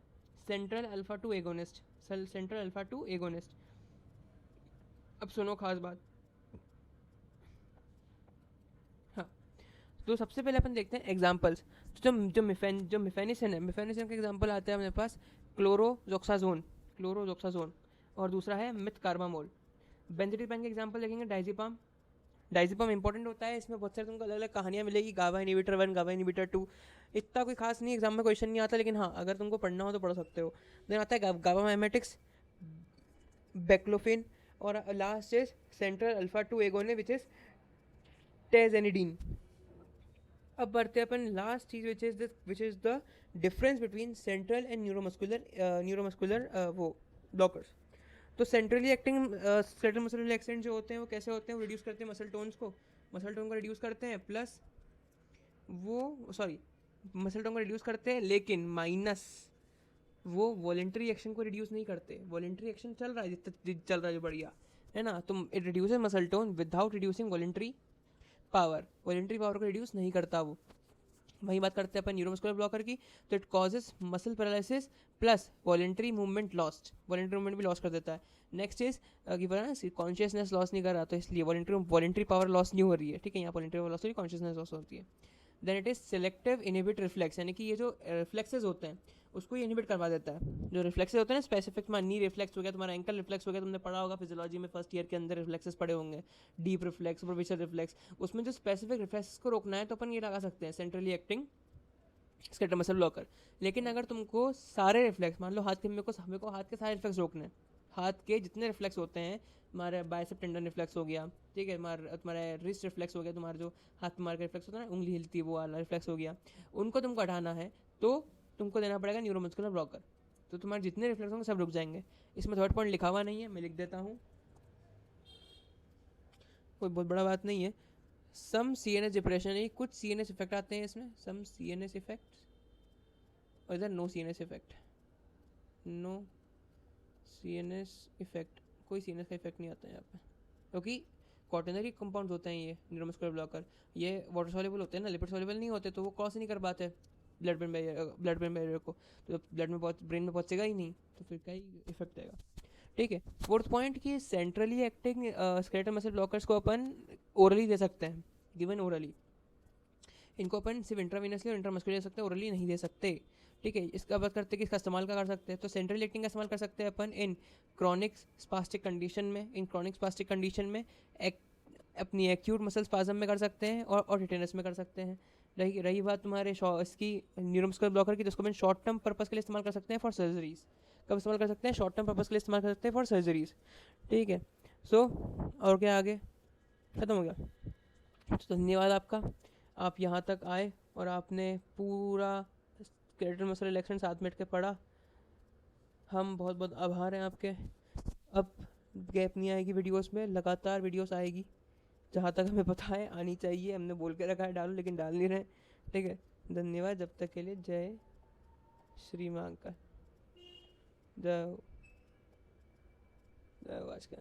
सेंट्रल अल्फा 2 एगोनिस्ट। अब सुनो खास बात, हाँ तो सबसे पहले अपन देखते हैं एग्जांपल्स। तो जो मिफेनिसिन है, मिफेनिसिन का एग्जांपल आता है अपने पास क्लोरोजोक्साजोन और दूसरा है मिथकार्बामोल। बेंजोडिपाइन का एग्जांपल देखेंगे डाइजिपाम इंपॉर्टेंट होता है, इसमें बहुत सारे तुमको अलग अलग कहानियाँ मिलेगी, गाबा इनहिबिटर 1 गाबा इनहिबिटर 2, इतना कोई खास नहीं, एग्जाम में क्वेश्चन नहीं आता, लेकिन हाँ अगर तुमको पढ़ना हो तो पढ़ सकते हो। देन आता है गाबामाइमेटिक्स, बेक्लोफेन, और last is central alpha 2 agonist which is tizanidine. अब बढ़ते हैं अपन लास्ट चीज which is the difference between central and neuromuscular वो ब्लॉकर्स। तो centrally acting skeletal muscle relaxant जो होते हैं वो कैसे होते हैं, वो रिड्यूस करते हैं मसल टोन को रिड्यूस करते हैं, प्लस मसल टोन को रिड्यूस करते हैं, लेकिन माइनस वो वॉलेंट्री एक्शन को रिड्यूस नहीं करते। वॉलेंट्री एक्शन चल रहा है जो बढ़िया है ना, तो it reduces muscle tone without reducing voluntary power को रिड्यूस नहीं करता वो। वही बात करते हैं अपन न्यूरोमस्कुलर ब्लॉकर की, तो it causes muscle paralysis plus voluntary movement भी लॉस कर देता है। नेक्स्ट इज कि पता ना कॉन्शियसनेस लॉस नहीं कर रहा, तो इसलिए वॉलेंट्री पावर लॉस नहीं हो रही है, ठीक है। यहाँ वॉलेंट्री पावर लॉस हो रही है, कॉन्शियसनेस लॉस होती है। Then it is selective inhibit reflex, यानी कि ये जो रिफ्लेक्सेस होते हैं उसको ये इनहिबिट करवा देता है। जो रिफ्लेक्सेस होते हैं ना स्पेसिफिक, तुम्हारा नी रिफ्लेक्स हो गया, तुम्हारा एंकल रिफ्लेक्स हो गया, तुमने पढ़ा होगा फिजियोलॉजी में फर्स्ट ईयर के अंदर रिफ्लेक्सेस पढ़े होंगे, डीप रिफ्लेक्स, सुपरफिशियल रिफ्लेक्स। उसमें जो स्पेसिफिक रिफ्लेक्स को रोकना है तो अपन ये लगा सकते हैं centrally acting skeletal muscle blocker. लेकिन अगर तुमको सारे रिफ्लेक्स, मान लो हाथ के, मेरे को हाथ के सारे रिफ्लेक्स रोकने हैं, हाथ के जितने रिफ्लेक्स होते हैं, हमारे बाइसेप टेंडन रिफ्लेक्स हो गया, ठीक है, तुम्हारा रिस्ट रिफ्लेक्स हो गया, तुम्हारा जो हाथ मार के रिफ्लेक्स होता है ना, उंगली हिलती है वो वाला रिफ्लेक्स हो गया, उनको तुमको हटाना है तो तुमको देना पड़ेगा न्यूरोमस्कुलर ब्लॉकर। तो तुम्हारे जितने रिफ्लेक्स होंगे सब रुक जाएंगे। इसमें थर्ड पॉइंट लिखा हुआ नहीं है, मैं लिख देता हूँ, कोई बहुत बड़ा बात नहीं है। सम CNS डिप्रेशन, ये कुछ CNS इफेक्ट आते हैं इसमें, सम CNS इफेक्ट, और इधर no CNS effect, no CNS effect, कोई CNS का इफेक्ट नहीं आता है यहाँ पे, क्योंकि कॉटनरी कंपाउंड्स होते हैं ये न्यूरोमस्कुलर ब्लॉकर, ये वाटर सॉल्युबल होते हैं ना, लिपिड सॉल्युबल नहीं होते, तो वो क्रॉस ही नहीं कर पाते ब्लड ब्रेन बैरियर को, तो ब्लड में ब्रेन में पहुँचेगा ही नहीं, तो फिर क्या ही इफेक्ट आएगा। ठीक है, फोर्थ पॉइंट कि centrally acting skeletal muscle blockers को अपन ओरली दे सकते हैं, गिवन ओरली। इनको अपन सिर्फ इंट्रावीनसली और इंट्रामस्कुलर दे सकते हैं, ओरली नहीं दे सकते। ठीक है, इसका बात करते हैं कि इसका इस्तेमाल क्या कर सकते हैं, तो सेंट्रल एक्टिंग का इस्तेमाल कर सकते हैं अपन इन क्रॉनिक स्पास्टिक कंडीशन में, अपनी एक्यूट मसल स्पाज्म में कर सकते हैं, और टिटेनस में कर सकते हैं। रही बात तुम्हारे इसकी न्यूरोमस्कुलर ब्लॉकर की, तो उसको अपन शॉर्ट टर्म पर्पस के लिए इस्तेमाल कर सकते हैं फॉर सर्जरीज। कब इस्तेमाल कर सकते हैं, शॉर्ट टर्म पर्पस के लिए इस्तेमाल कर सकते हैं फॉर सर्जरीज। ठीक है, सो और क्या आगे ख़त्म हो गया। तो धन्यवाद आपका, आप यहाँ तक आए और आपने पूरा स्केलेटल मसल रिलैक्सेशन 7 मिनट के पढ़ा। हम बहुत बहुत आभार हैं आपके। अब गैप नहीं आएगी वीडियोस में, लगातार वीडियोस आएगी, जहाँ तक हमें पता है आनी चाहिए। हमने बोल के रखा है डालो, लेकिन डाल नहीं रहे। ठीक है, धन्यवाद, जब तक के लिए जय श्री मां का जय। आज का